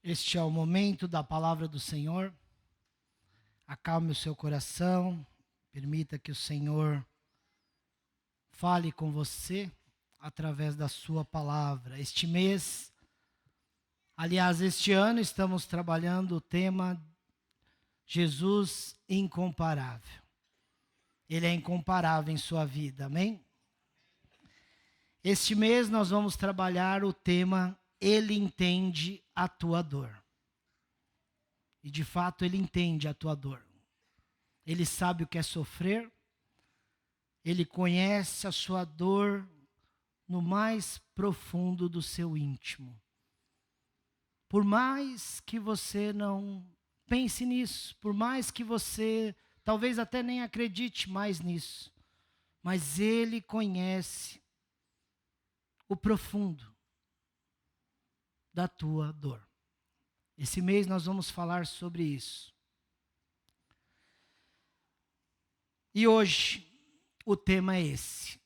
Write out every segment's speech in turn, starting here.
Este é o momento da palavra do Senhor. Acalme o seu coração. Permita que o Senhor fale com você através da sua palavra. Este mês, aliás, este ano, estamos trabalhando o tema Jesus incomparável. Ele é incomparável em sua vida, amém? Este mês nós vamos trabalhar o tema Ele entende a tua dor. E de fato Ele entende a tua dor. Ele sabe o que é sofrer. Ele conhece a sua dor no mais profundo do seu íntimo. Por mais que você não pense nisso, por mais que você talvez até nem acredite mais nisso, mas Ele conhece o profundo da tua dor. Esse mês nós vamos falar sobre isso. E hoje o tema é esse.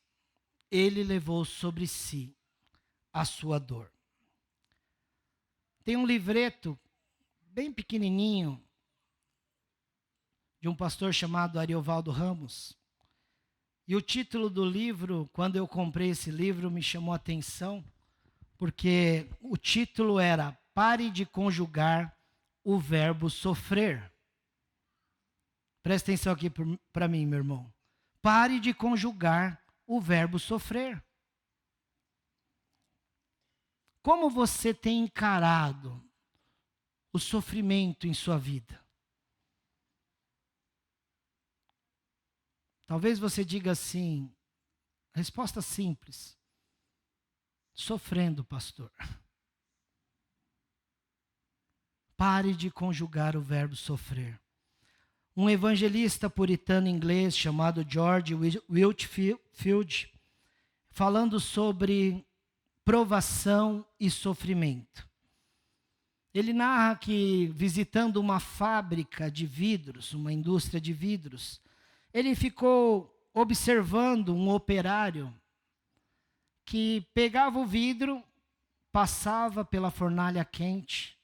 Ele levou sobre si a sua dor. Tem um livreto bem pequenininho de um pastor chamado Ariovaldo Ramos. E o título do livro, quando eu comprei esse livro, me chamou a atenção, porque o título era Pare de conjugar o verbo sofrer. Presta atenção aqui para mim, meu irmão. Pare de conjugar o verbo sofrer. Como você tem encarado o sofrimento em sua vida? Talvez você diga assim, resposta simples. Sofrendo, pastor. Pare de conjugar o verbo sofrer. Um evangelista puritano inglês chamado George Whitefield, falando sobre provação e sofrimento. Ele narra que, visitando uma fábrica de vidros, uma indústria de vidros, ele ficou observando um operário que pegava o vidro, passava pela fornalha quente,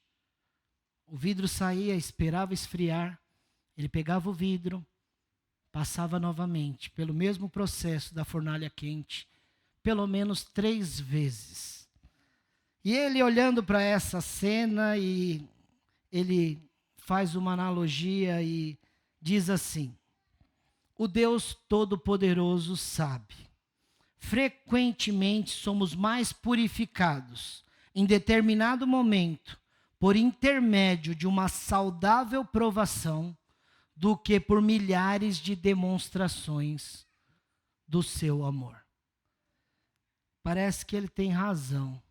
o vidro saía, esperava esfriar, ele pegava o vidro, passava novamente pelo mesmo processo da fornalha quente, pelo menos 3 vezes. E ele olhando para essa cena, e ele faz uma analogia e diz assim: o Deus Todo-Poderoso sabe. Frequentemente somos mais purificados em determinado momento por intermédio de uma saudável provação do que por milhares de demonstrações do seu amor. Parece que ele tem razão.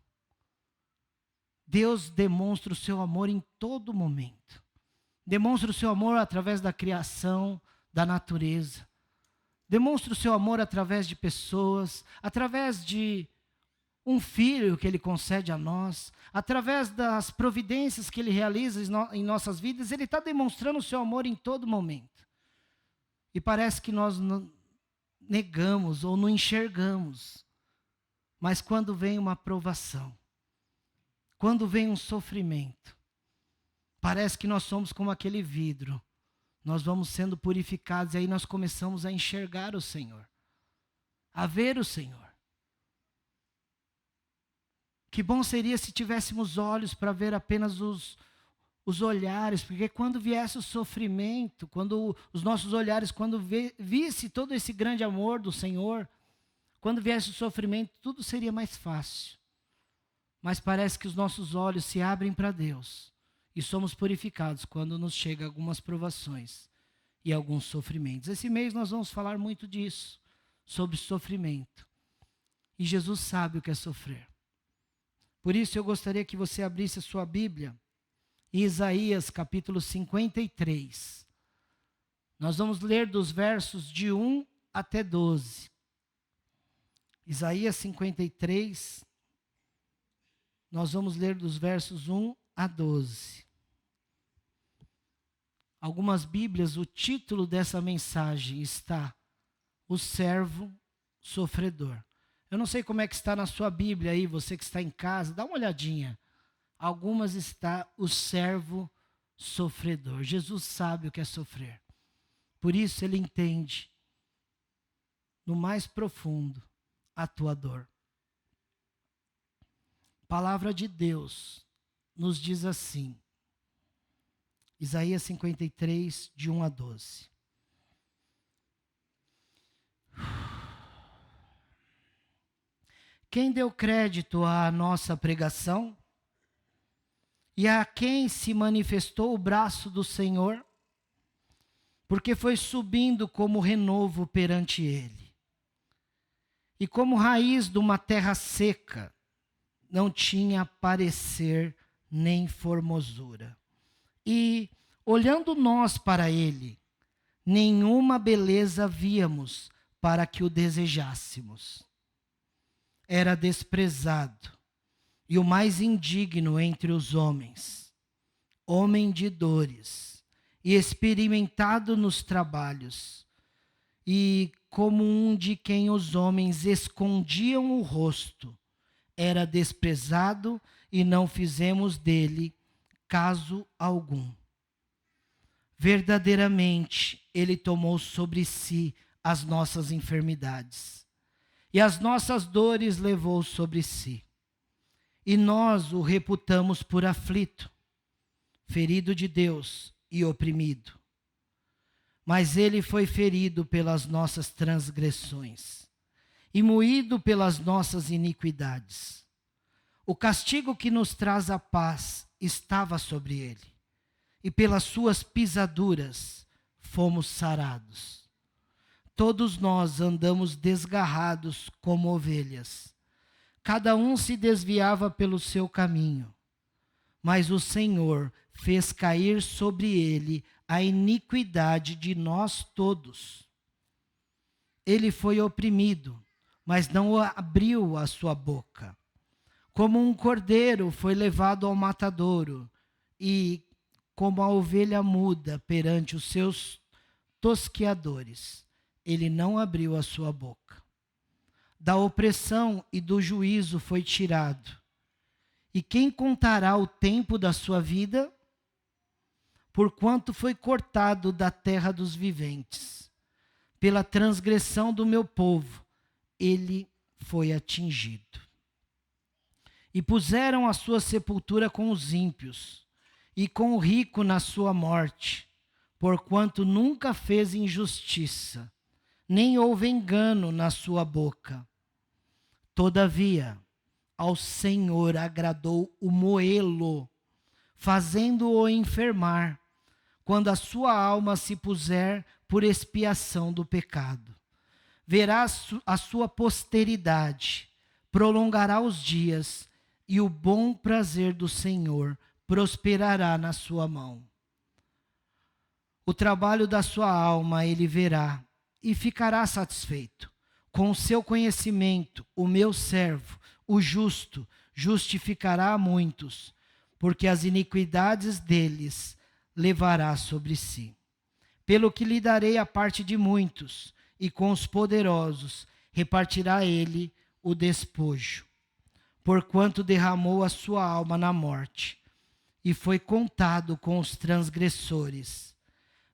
Deus demonstra o seu amor em todo momento. Demonstra o seu amor através da criação, da natureza. Demonstra o seu amor através de pessoas, através de um filho que Ele concede a nós, através das providências que Ele realiza em nossas vidas. Ele está demonstrando o seu amor em todo momento. E parece que nós negamos ou não enxergamos. Mas quando vem uma provação, quando vem um sofrimento, parece que nós somos como aquele vidro. Nós vamos sendo purificados e aí nós começamos a enxergar o Senhor, a ver o Senhor. Que bom seria se tivéssemos olhos para ver apenas os olhares, porque quando viesse o sofrimento, quando os nossos olhares, quando visse todo esse grande amor do Senhor, quando viesse o sofrimento, tudo seria mais fácil. Mas parece que os nossos olhos se abrem para Deus. E somos purificados quando nos chegam algumas provações e alguns sofrimentos. Esse mês nós vamos falar muito disso, sobre sofrimento. E Jesus sabe o que é sofrer. Por isso eu gostaria que você abrisse a sua Bíblia em Isaías capítulo 53. Nós vamos ler dos versos de 1 até 12. Isaías 53, nós vamos ler dos versos 1 a 12. Algumas Bíblias, o título dessa mensagem está O Servo Sofredor. Eu não sei como é que está na sua Bíblia aí, você que está em casa, dá uma olhadinha. Algumas está o servo sofredor. Jesus sabe o que é sofrer. Por isso ele entende, no mais profundo, a tua dor. A palavra de Deus nos diz assim, Isaías 53, de 1 a 12. Quem deu crédito à nossa pregação? E a quem se manifestou o braço do Senhor? Porque foi subindo como renovo perante ele. E como raiz de uma terra seca, não tinha parecer nem formosura. E, olhando nós para ele, nenhuma beleza víamos para que o desejássemos. Era desprezado e o mais indigno entre os homens, homem de dores e experimentado nos trabalhos, e como um de quem os homens escondiam o rosto, era desprezado e não fizemos dele caso algum. Verdadeiramente, ele tomou sobre si as nossas enfermidades, e as nossas dores levou sobre si. E nós o reputamos por aflito, ferido de Deus e oprimido. Mas ele foi ferido pelas nossas transgressões e moído pelas nossas iniquidades. O castigo que nos traz a paz estava sobre ele, e pelas suas pisaduras fomos sarados. Todos nós andamos desgarrados como ovelhas. Cada um se desviava pelo seu caminho, mas o Senhor fez cair sobre ele a iniquidade de nós todos. Ele foi oprimido, mas não abriu a sua boca. Como um cordeiro foi levado ao matadouro, e como a ovelha muda perante os seus tosqueadores, ele não abriu a sua boca. Da opressão e do juízo foi tirado. E quem contará o tempo da sua vida? Porquanto foi cortado da terra dos viventes. Pela transgressão do meu povo, ele foi atingido. E puseram a sua sepultura com os ímpios, e com o rico na sua morte, porquanto nunca fez injustiça, nem houve engano na sua boca. Todavia, ao Senhor agradou o moê-lo, fazendo-o enfermar, quando a sua alma se puser por expiação do pecado. Verá a sua posteridade, prolongará os dias, e o bom prazer do Senhor prosperará na sua mão. O trabalho da sua alma ele verá, e ficará satisfeito. Com o seu conhecimento, o meu servo, o justo, justificará a muitos, porque as iniquidades deles levará sobre si. Pelo que lhe darei a parte de muitos, e com os poderosos repartirá ele o despojo. Porquanto derramou a sua alma na morte, e foi contado com os transgressores.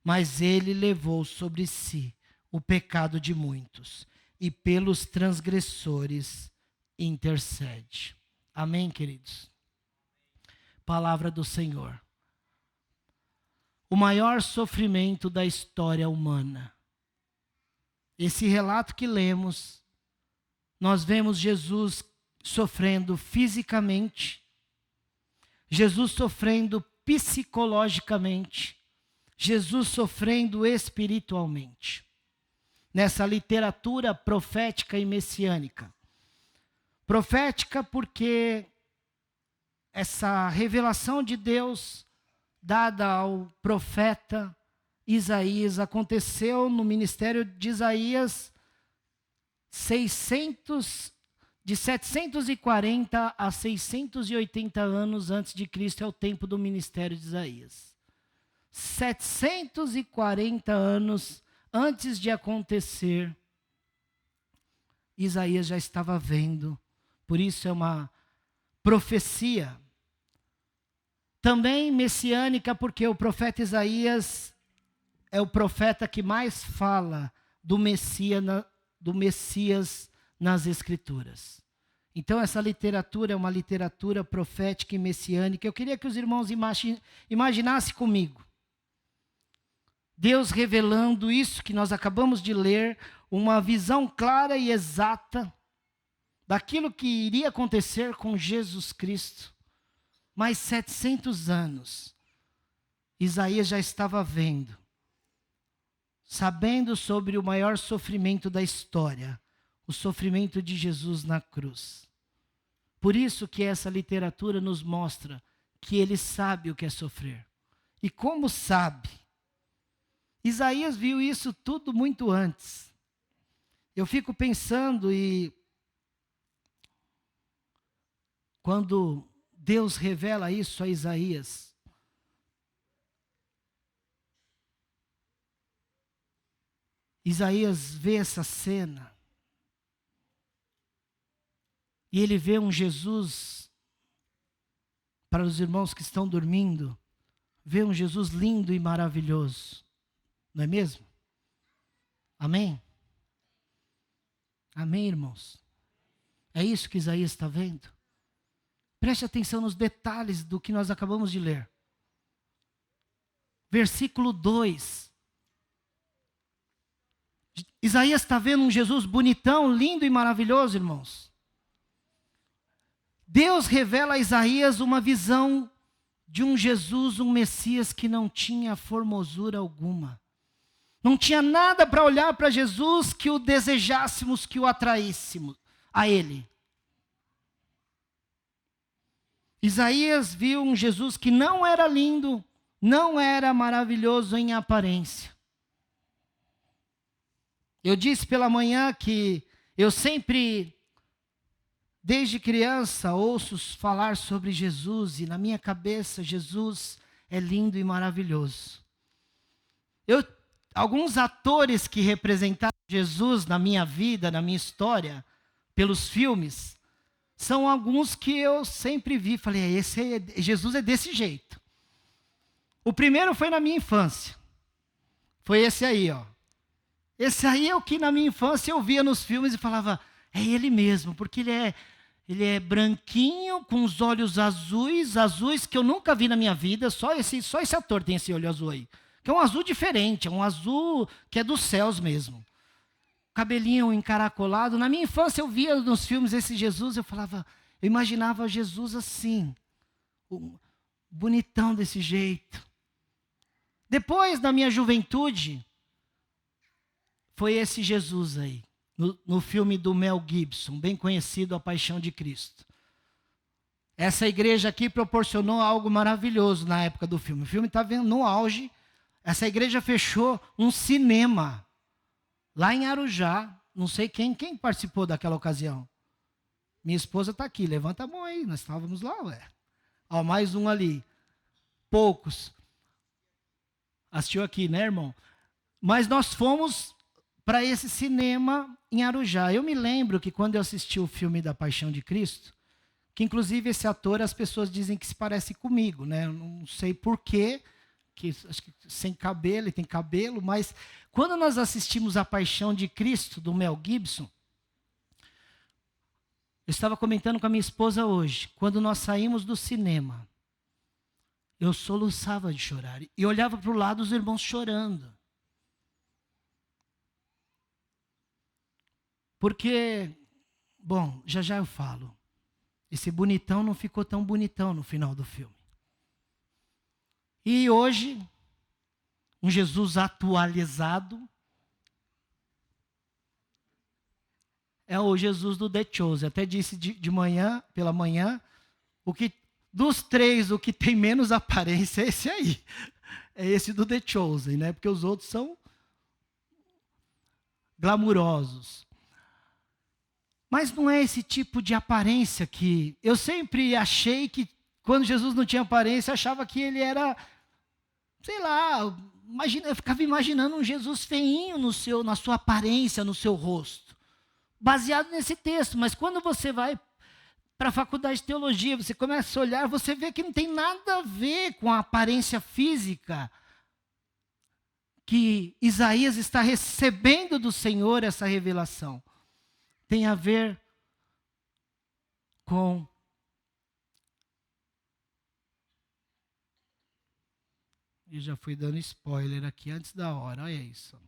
Mas ele levou sobre si o pecado de muitos, e pelos transgressores intercede. Amém, queridos? Palavra do Senhor. O maior sofrimento da história humana. Esse relato que lemos, nós vemos Jesus sofrendo fisicamente, Jesus sofrendo psicologicamente, Jesus sofrendo espiritualmente. Nessa literatura profética e messiânica. Profética porque essa revelação de Deus dada ao profeta Isaías aconteceu no ministério de Isaías de 740 a 680 anos antes de Cristo, é o tempo do ministério de Isaías. 740 anos antes de acontecer, Isaías já estava vendo. Por isso é uma profecia Também messiânica, porque o profeta Isaías é o profeta que mais fala do Messias nas Escrituras. Então, essa literatura é uma literatura profética e messiânica. Eu queria que os irmãos imaginassem comigo Deus revelando isso que nós acabamos de ler, uma visão clara e exata daquilo que iria acontecer com Jesus Cristo. Mais 700 anos, Isaías já estava vendo, sabendo sobre o maior sofrimento da história, o sofrimento de Jesus na cruz. Por isso que essa literatura nos mostra que ele sabe o que é sofrer. E como sabe? Isaías viu isso tudo muito antes. Eu fico pensando e quando Deus revela isso a Isaías, Isaías vê essa cena e ele vê um Jesus, para os irmãos que estão dormindo, vê um Jesus lindo e maravilhoso. Não é mesmo? Amém? Amém, irmãos? É isso que Isaías está vendo? Preste atenção nos detalhes do que nós acabamos de ler. Versículo 2. Isaías está vendo um Jesus bonitão, lindo e maravilhoso, irmãos. Deus revela a Isaías uma visão de um Jesus, um Messias que não tinha formosura alguma. Não tinha nada para olhar para Jesus que o desejássemos, que o atraíssemos a Ele. Isaías viu um Jesus que não era lindo, não era maravilhoso em aparência. Eu disse pela manhã que eu sempre, desde criança, ouço falar sobre Jesus e na minha cabeça Jesus é lindo e maravilhoso. Alguns atores que representaram Jesus na minha vida, na minha história, pelos filmes, são alguns que eu sempre vi. Falei, Jesus é desse jeito. O primeiro foi na minha infância. Foi esse aí, ó. Esse aí é o que na minha infância eu via nos filmes e falava, é ele mesmo, porque ele é branquinho, com os olhos azuis que eu nunca vi na minha vida, só esse ator tem esse olho azul aí. Que é um azul diferente, é um azul que é dos céus mesmo. Cabelinho encaracolado. Na minha infância eu via nos filmes esse Jesus, eu imaginava Jesus assim, bonitão desse jeito. Depois, na minha juventude, foi esse Jesus aí, no filme do Mel Gibson, bem conhecido, A Paixão de Cristo. Essa igreja aqui proporcionou algo maravilhoso na época do filme. O filme está no auge. Essa igreja fechou um cinema lá em Arujá. Não sei quem participou daquela ocasião. Minha esposa está aqui, levanta a mão aí, nós estávamos lá, ué. Ó, mais um ali. Poucos. Assistiu aqui, né, irmão? Mas nós fomos para esse cinema em Arujá. Eu me lembro que quando eu assisti o filme da Paixão de Cristo, que inclusive esse ator, as pessoas dizem que se parece comigo, né? Eu não sei porquê, acho que sem cabelo, ele tem cabelo, mas quando nós assistimos A Paixão de Cristo, do Mel Gibson, eu estava comentando com a minha esposa hoje, quando nós saímos do cinema, eu soluçava de chorar, e olhava para o lado os irmãos chorando. Porque, bom, já eu falo, esse bonitão não ficou tão bonitão no final do filme. E hoje, um Jesus atualizado é o Jesus do The Chosen. Até disse pela manhã, dos três, o que tem menos aparência é esse aí. É esse do The Chosen, né? Porque os outros são glamurosos. Mas não é esse tipo de aparência que... Eu sempre achei que quando Jesus não tinha aparência, achava que ele era... Sei lá, eu ficava imaginando um Jesus feinho na sua aparência, no seu rosto. Baseado nesse texto. Mas quando você vai para a faculdade de teologia, você começa a olhar, você vê que não tem nada a ver com a aparência física que Isaías está recebendo do Senhor essa revelação. Tem a ver com eu já fui dando spoiler aqui antes da hora, olha isso.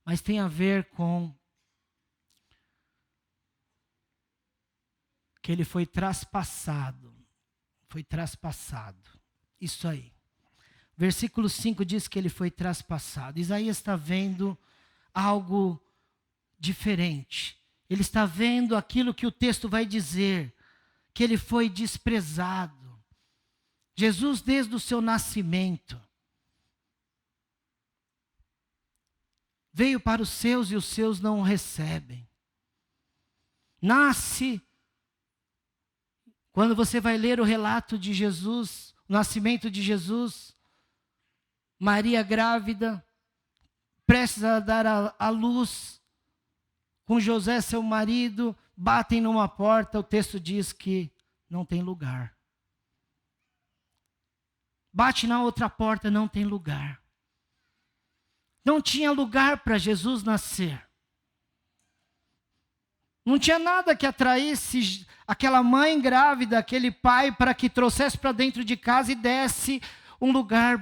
Mas tem a ver com que ele foi traspassado. Foi traspassado. Isso aí. Versículo 5 diz que ele foi traspassado. Isaías está vendo algo diferente. Ele está vendo aquilo que o texto vai dizer, que ele foi desprezado. Jesus, desde o seu nascimento, veio para os seus e os seus não o recebem. Nasce, quando você vai ler o relato de Jesus, o nascimento de Jesus, Maria grávida, prestes a dar à luz, com José, seu marido, batem numa porta, o texto diz que não tem lugar. Bate na outra porta, não tem lugar. Não tinha lugar para Jesus nascer. Não tinha nada que atraísse aquela mãe grávida, aquele pai, para que trouxesse para dentro de casa e desse um lugar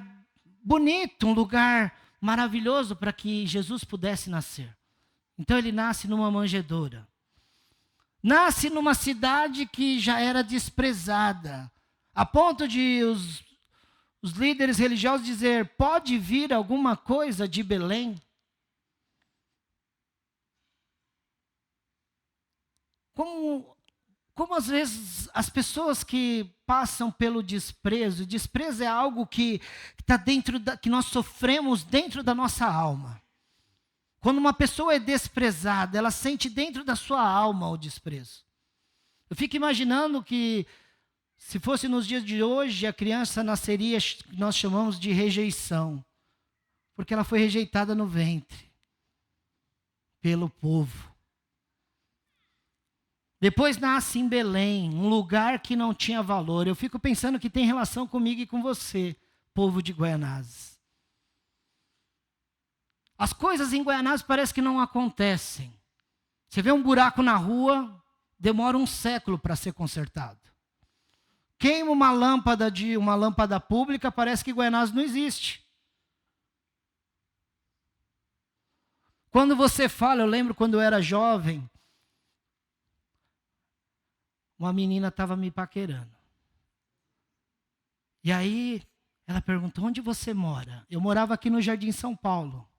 bonito, um lugar maravilhoso para que Jesus pudesse nascer. Então ele nasce numa manjedoura. Nasce numa cidade que já era desprezada, a ponto de os líderes religiosos dizer, pode vir alguma coisa de Belém? Como às vezes as pessoas que passam pelo desprezo, o desprezo é algo que está dentro que nós sofremos dentro da nossa alma. Quando uma pessoa é desprezada, ela sente dentro da sua alma o desprezo. Eu fico imaginando que se fosse nos dias de hoje, a criança nasceria, nós chamamos de rejeição, porque ela foi rejeitada no ventre, pelo povo. Depois nasce em Belém, um lugar que não tinha valor. Eu fico pensando que tem relação comigo e com você, povo de Guaianazes. As coisas em Guaianazes parece que não acontecem. Você vê um buraco na rua, demora um século para ser consertado. Queima uma lâmpada pública, parece que Guaianazes não existe. Quando você fala, eu lembro quando eu era jovem, uma menina estava me paquerando. E aí, ela perguntou, onde você mora? Eu morava aqui no Jardim São Paulo.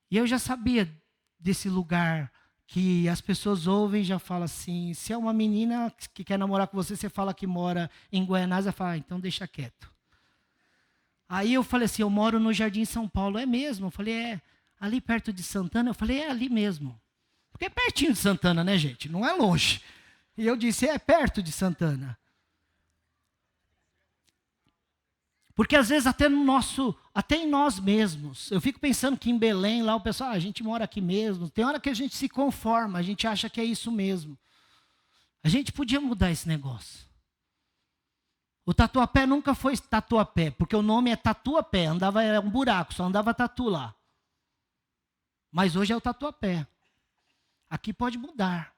E eu já sabia desse lugar que as pessoas ouvem e já falam assim, se é uma menina que quer namorar com você, você fala que mora em Guaianazes, ela fala, então deixa quieto. Aí eu falei assim, eu moro no Jardim São Paulo. É mesmo? Eu falei, é, ali perto de Santana? Eu falei, é ali mesmo. Porque é pertinho de Santana, né, gente? Não é longe. E eu disse, é perto de Santana. Porque às vezes até em nós mesmos, eu fico pensando que em Belém, lá o pessoal, a gente mora aqui mesmo. Tem hora que a gente se conforma, a gente acha que é isso mesmo. A gente podia mudar esse negócio. O Tatuapé nunca foi Tatuapé, porque o nome é Tatuapé, era um buraco, só andava tatu lá. Mas hoje é o Tatuapé. Aqui pode mudar.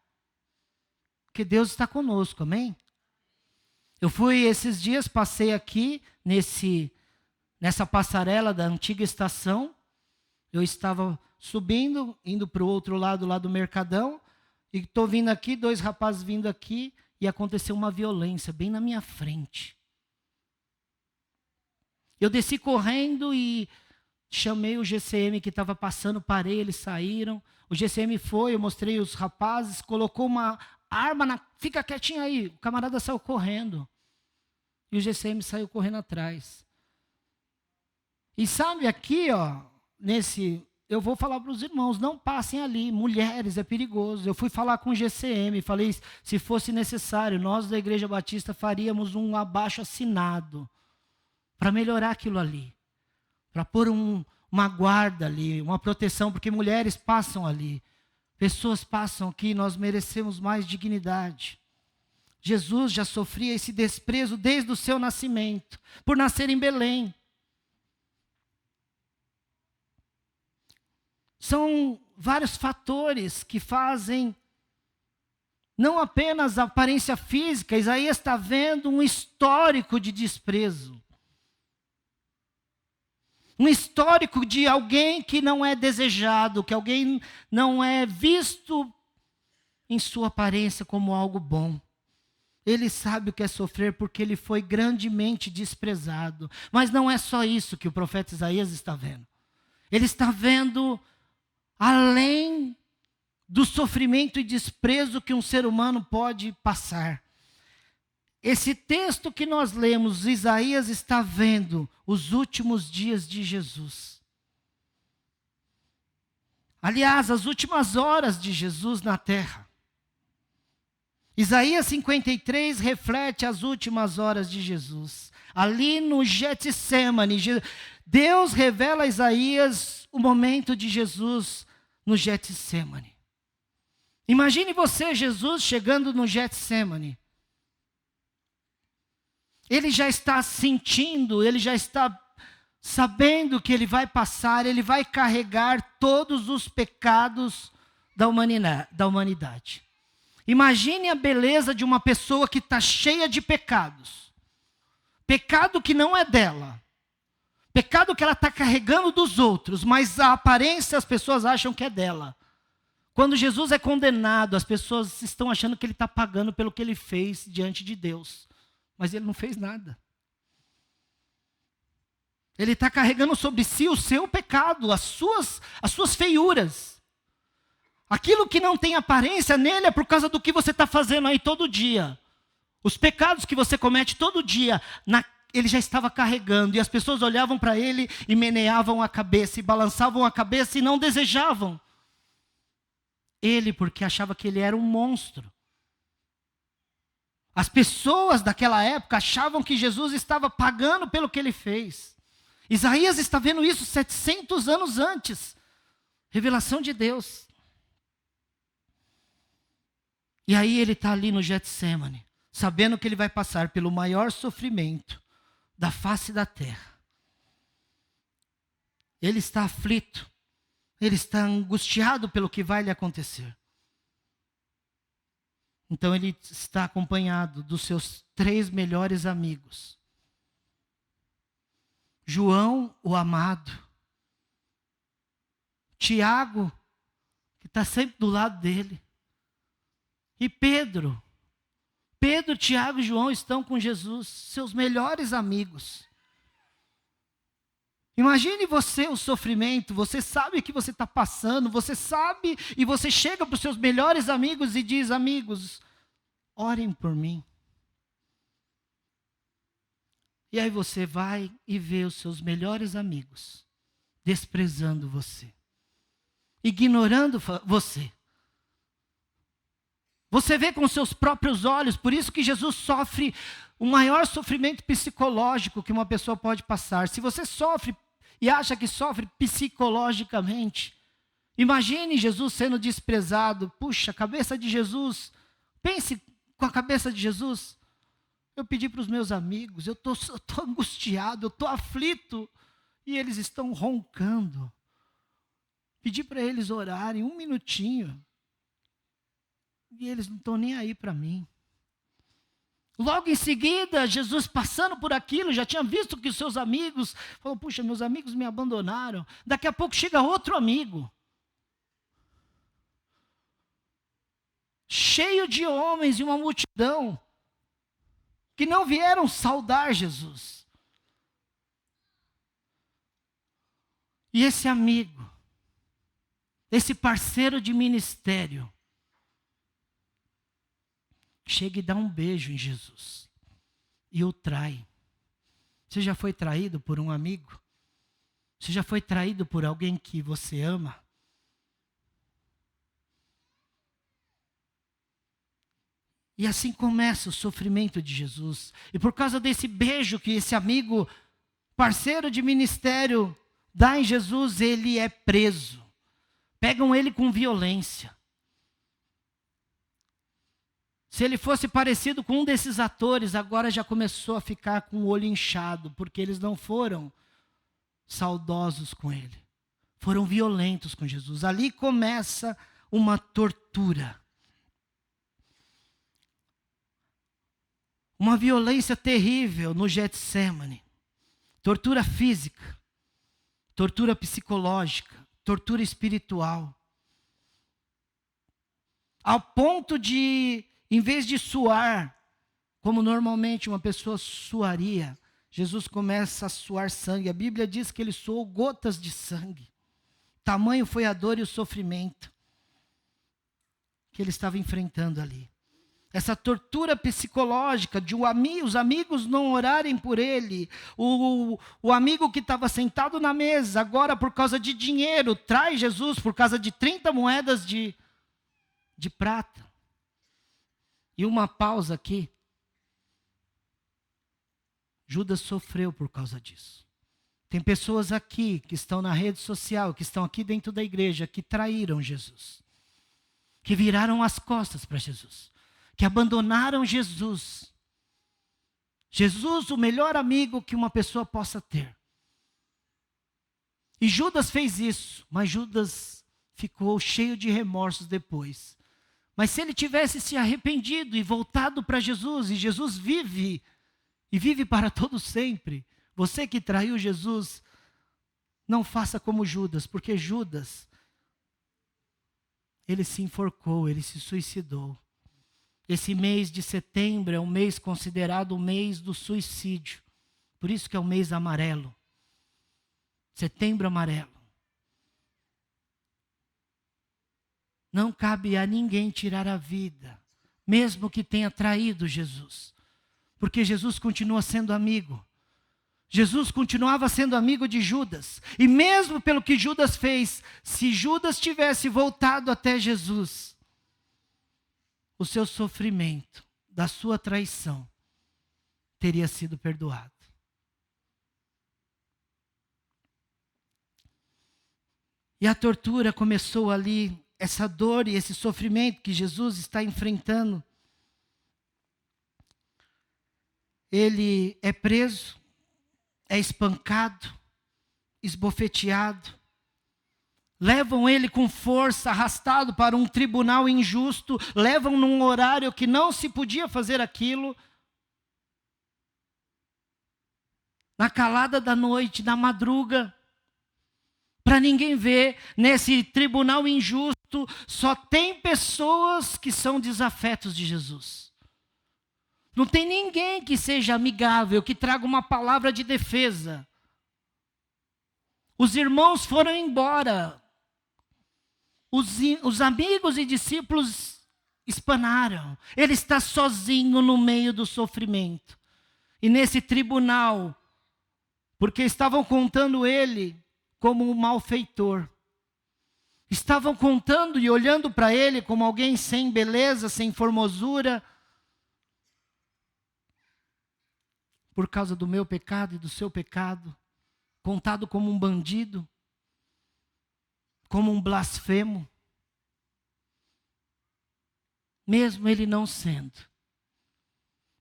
Porque Deus está conosco, amém? Eu fui esses dias, passei aqui nessa passarela da antiga estação. Eu estava subindo, indo para o outro lado, lá do Mercadão. E estou vindo aqui, 2 rapazes vindo aqui. E aconteceu uma violência bem na minha frente. Eu desci correndo e chamei o GCM que estava passando, parei, eles saíram. O GCM foi, eu mostrei os rapazes, colocou uma arma, fica quietinho aí. O camarada saiu correndo. E o GCM saiu correndo atrás. E sabe aqui, ó, eu vou falar para os irmãos, não passem ali, mulheres, é perigoso. Eu fui falar com o GCM, falei, se fosse necessário, nós da Igreja Batista faríamos um abaixo-assinado para melhorar aquilo ali. Para pôr uma guarda ali, uma proteção, porque mulheres passam ali. Pessoas passam aqui, nós merecemos mais dignidade. Jesus já sofria esse desprezo desde o seu nascimento, por nascer em Belém. São vários fatores que fazem, não apenas a aparência física, Isaías está vendo um histórico de desprezo. Um histórico de alguém que não é desejado, que alguém não é visto em sua aparência como algo bom. Ele sabe o que é sofrer porque ele foi grandemente desprezado. Mas não é só isso que o profeta Isaías está vendo. Ele está vendo além do sofrimento e desprezo que um ser humano pode passar. Esse texto que nós lemos, Isaías está vendo os últimos dias de Jesus. Aliás, as últimas horas de Jesus na terra. Isaías 53 reflete as últimas horas de Jesus. Ali no Getsêmani, Deus revela a Isaías o momento de Jesus no Getsêmani. Imagine você, Jesus, chegando no Getsêmani. Ele já está sentindo, ele já está sabendo que ele vai passar, ele vai carregar todos os pecados da humanidade. Imagine a beleza de uma pessoa que está cheia de pecados. Pecado que não é dela. Pecado que ela está carregando dos outros, mas a aparência as pessoas acham que é dela. Quando Jesus é condenado, as pessoas estão achando que ele está pagando pelo que ele fez diante de Deus. Mas ele não fez nada. Ele está carregando sobre si o seu pecado, as suas feiuras. Aquilo que não tem aparência nele é por causa do que você está fazendo aí todo dia. Os pecados que você comete todo dia, ele já estava carregando. E as pessoas olhavam para ele e meneavam a cabeça, e balançavam a cabeça e não desejavam ele, porque achava que ele era um monstro. As pessoas daquela época achavam que Jesus estava pagando pelo que ele fez. Isaías está vendo isso 700 anos antes. Revelação de Deus. E aí ele está ali no Getsêmani, sabendo que ele vai passar pelo maior sofrimento da face da terra. Ele está aflito. Ele está angustiado pelo que vai lhe acontecer. Então ele está acompanhado dos seus 3 melhores amigos. João, o amado. Tiago, que está sempre do lado dele. E Pedro. Pedro, Tiago e João estão com Jesus, seus melhores amigos. Imagine você o sofrimento, você sabe o que você está passando, você sabe e você chega para os seus melhores amigos e diz: amigos, orem por mim. E aí você vai e vê os seus melhores amigos desprezando você, ignorando você. Você vê com seus próprios olhos, por isso que Jesus sofre o maior sofrimento psicológico que uma pessoa pode passar. Se você sofre e acha que sofre psicologicamente, imagine Jesus sendo desprezado. Puxa, a cabeça de Jesus, pense com a cabeça de Jesus. Eu pedi para os meus amigos, eu estou angustiado, eu estou aflito, e eles estão roncando. Pedi para eles orarem 1 minutinho, e eles não estão nem aí para mim. Logo em seguida, Jesus passando por aquilo, já tinha visto que os seus amigos, falou: puxa, meus amigos me abandonaram. Daqui a pouco chega outro amigo, cheio de homens e uma multidão, que não vieram saudar Jesus. E esse amigo, esse parceiro de ministério, chega e dá um beijo em Jesus e o trai. Você já foi traído por um amigo? Você já foi traído por alguém que você ama? E assim começa o sofrimento de Jesus. E por causa desse beijo que esse amigo, parceiro de ministério, dá em Jesus, ele é preso. Pegam ele com violência. Se ele fosse parecido com um desses atores, agora já começou a ficar com o olho inchado, porque eles não foram saudosos com ele. Foram violentos com Jesus. Ali começa uma tortura. Uma violência terrível no Getsemane. Tortura física, tortura psicológica, tortura espiritual. Ao ponto de, em vez de suar, como normalmente uma pessoa suaria, Jesus começa a suar sangue. A Bíblia diz que ele suou gotas de sangue. Tamanho foi a dor e o sofrimento que ele estava enfrentando ali. Essa tortura psicológica de os amigos não orarem por ele. O amigo que estava sentado na mesa, agora por causa de dinheiro, traz Jesus por causa de 30 moedas de prata. E uma pausa aqui. Judas sofreu por causa disso. Tem pessoas aqui que estão na rede social, que estão aqui dentro da igreja, que traíram Jesus. Que viraram as costas para Jesus. Que abandonaram Jesus. Jesus, o melhor amigo que uma pessoa possa ter. E Judas fez isso, mas Judas ficou cheio de remorsos depois. Mas se ele tivesse se arrependido e voltado para Jesus, e Jesus vive, e vive para todo sempre, você que traiu Jesus, não faça como Judas, porque Judas, ele se enforcou, ele se suicidou. Esse mês de setembro é um mês considerado o mês do suicídio. Por isso que é o mês amarelo. Setembro amarelo. Não cabe a ninguém tirar a vida, mesmo que tenha traído Jesus. Porque Jesus continua sendo amigo. Jesus continuava sendo amigo de Judas. E mesmo pelo que Judas fez, se Judas tivesse voltado até Jesus, o seu sofrimento, da sua traição, teria sido perdoado. E a tortura começou ali, essa dor e esse sofrimento que Jesus está enfrentando. Ele é preso, é espancado, esbofeteado. Levam ele com força, arrastado para um tribunal injusto. Levam num horário que não se podia fazer aquilo. Na calada da noite, na madruga. Para ninguém ver, nesse tribunal injusto, só tem pessoas que são desafetos de Jesus. Não tem ninguém que seja amigável, que traga uma palavra de defesa. Os irmãos foram embora. Os amigos e discípulos espanaram. Ele está sozinho no meio do sofrimento. E nesse tribunal, porque estavam contando ele como um malfeitor. Estavam contando e olhando para ele como alguém sem beleza, sem formosura. Por causa do meu pecado e do seu pecado. Contado como um bandido. Como um blasfemo, mesmo ele não sendo.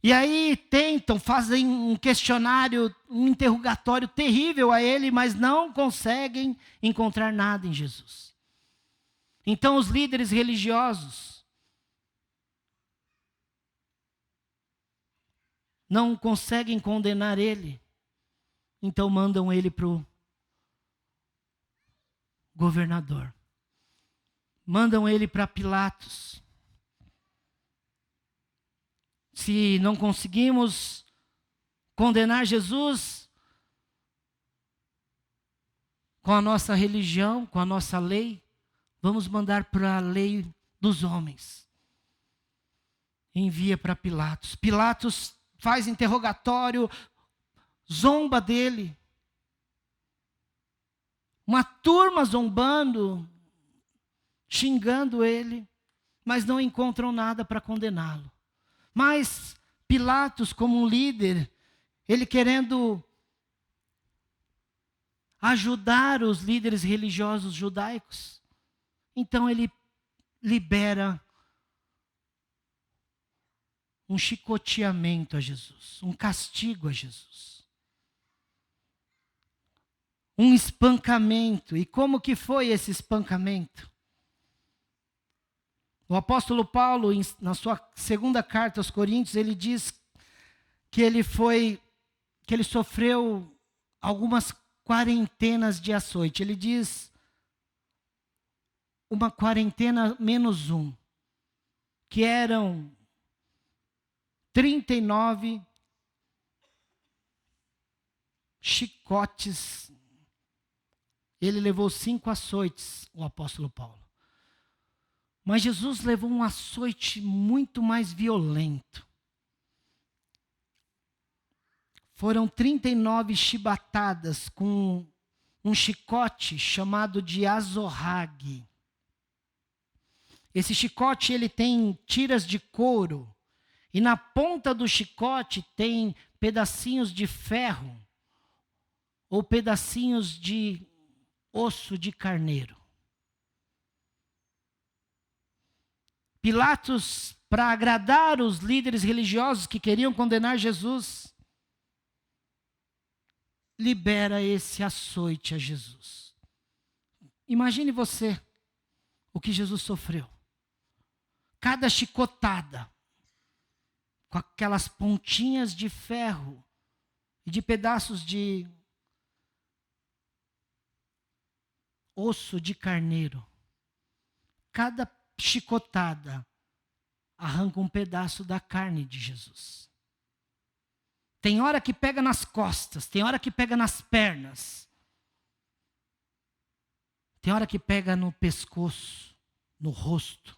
E aí tentam, fazem um questionário, um interrogatório terrível a ele, mas não conseguem encontrar nada em Jesus. Então os líderes religiosos não conseguem condenar ele, então mandam ele para o governador. Mandam ele para Pilatos. Se não conseguimos condenar Jesus com a nossa religião, com a nossa lei, vamos mandar para a lei dos homens. Envia para Pilatos. Pilatos faz interrogatório, zomba dele. Uma turma zombando, xingando ele, mas não encontram nada para condená-lo. Mas Pilatos, como um líder, ele querendo ajudar os líderes religiosos judaicos, então ele libera um chicoteamento a Jesus, um castigo a Jesus. Um espancamento. E como que foi esse espancamento? O apóstolo Paulo, na sua segunda carta aos Coríntios, ele diz que ele sofreu algumas quarentenas de açoite. Ele diz uma quarentena menos um, que eram 39 chicotes. Ele levou 5 açoites, o apóstolo Paulo. Mas Jesus levou um açoite muito mais violento. Foram 39 chibatadas com um chicote chamado de azorrague. Esse chicote ele tem tiras de couro e na ponta do chicote tem pedacinhos de ferro ou pedacinhos de osso de carneiro. Pilatos, para agradar os líderes religiosos que queriam condenar Jesus, libera esse açoite a Jesus. Imagine você o que Jesus sofreu. Cada chicotada, com aquelas pontinhas de ferro e de pedaços de osso de carneiro. Cada chicotada arranca um pedaço da carne de Jesus. Tem hora que pega nas costas, tem hora que pega nas pernas, tem hora que pega no pescoço, no rosto.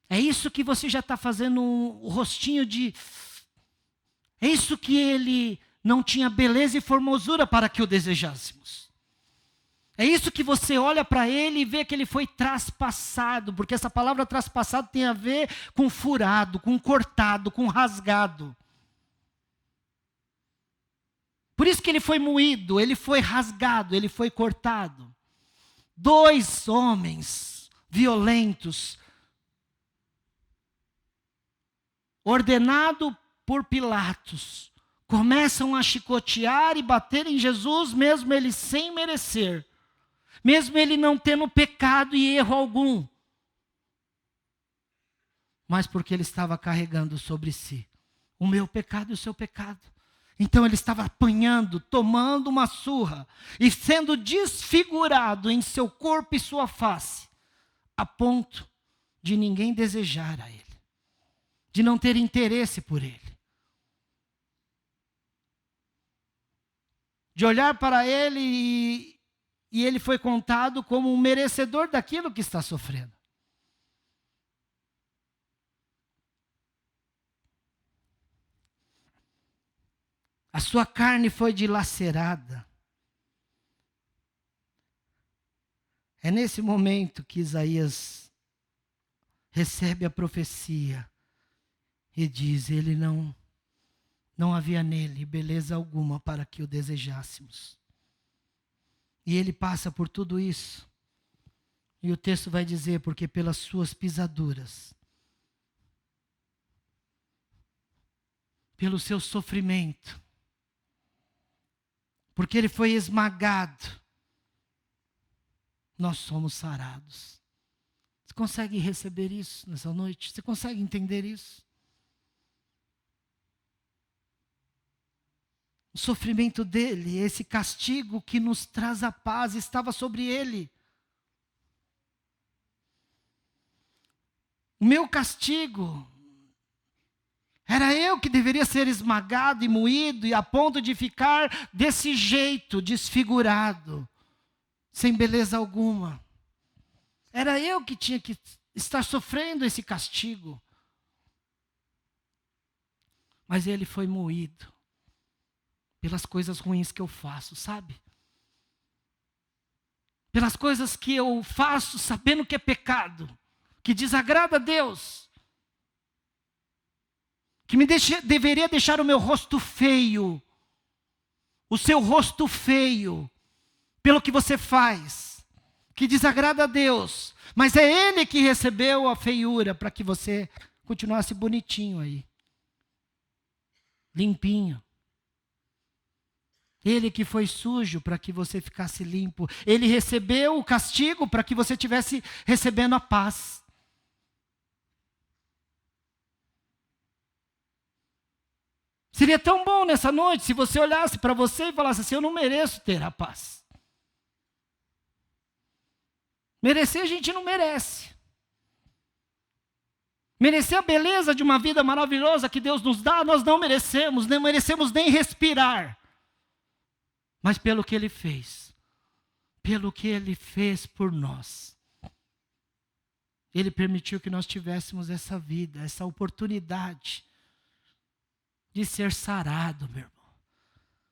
É isso que você já está fazendo o rostinho de... É isso que ele não tinha beleza e formosura para que o desejássemos. É isso que você olha para ele e vê que ele foi traspassado, porque essa palavra traspassado tem a ver com furado, com cortado, com rasgado. Por isso que ele foi moído, ele foi rasgado, ele foi cortado. 2 homens violentos, ordenado por Pilatos, começam a chicotear e bater em Jesus, mesmo ele sem merecer. Mesmo ele não tendo pecado e erro algum. Mas porque ele estava carregando sobre si o meu pecado e o seu pecado. Então ele estava apanhando, tomando uma surra e sendo desfigurado em seu corpo e sua face, a ponto de ninguém desejar a ele, de não ter interesse por ele, de olhar para ele e ele foi contado como um merecedor daquilo que está sofrendo. A sua carne foi dilacerada. É nesse momento que Isaías recebe a profecia e diz: ele não havia nele beleza alguma para que o desejássemos. E ele passa por tudo isso. E o texto vai dizer: porque pelas suas pisaduras, pelo seu sofrimento, porque ele foi esmagado, nós somos sarados. Você consegue receber isso nessa noite? Você consegue entender isso? O sofrimento dele, esse castigo que nos traz a paz, estava sobre ele. O meu castigo, era eu que deveria ser esmagado e moído, e a ponto de ficar desse jeito, desfigurado, sem beleza alguma. Era eu que tinha que estar sofrendo esse castigo. Mas ele foi moído pelas coisas ruins que eu faço, sabe? Pelas coisas que eu faço sabendo que é pecado, que desagrada a Deus, que deveria deixar o meu rosto feio, o seu rosto feio, pelo que você faz, que desagrada a Deus, mas é Ele que recebeu a feiura para que você continuasse bonitinho aí. Limpinho. Ele que foi sujo para que você ficasse limpo. Ele recebeu o castigo para que você tivesse recebendo a paz. Seria tão bom nessa noite se você olhasse para você e falasse assim: eu não mereço ter a paz. Merecer a gente não merece. Merecer a beleza de uma vida maravilhosa que Deus nos dá, nós não merecemos nem respirar. Mas pelo que Ele fez por nós, Ele permitiu que nós tivéssemos essa vida, essa oportunidade de ser sarado, meu irmão,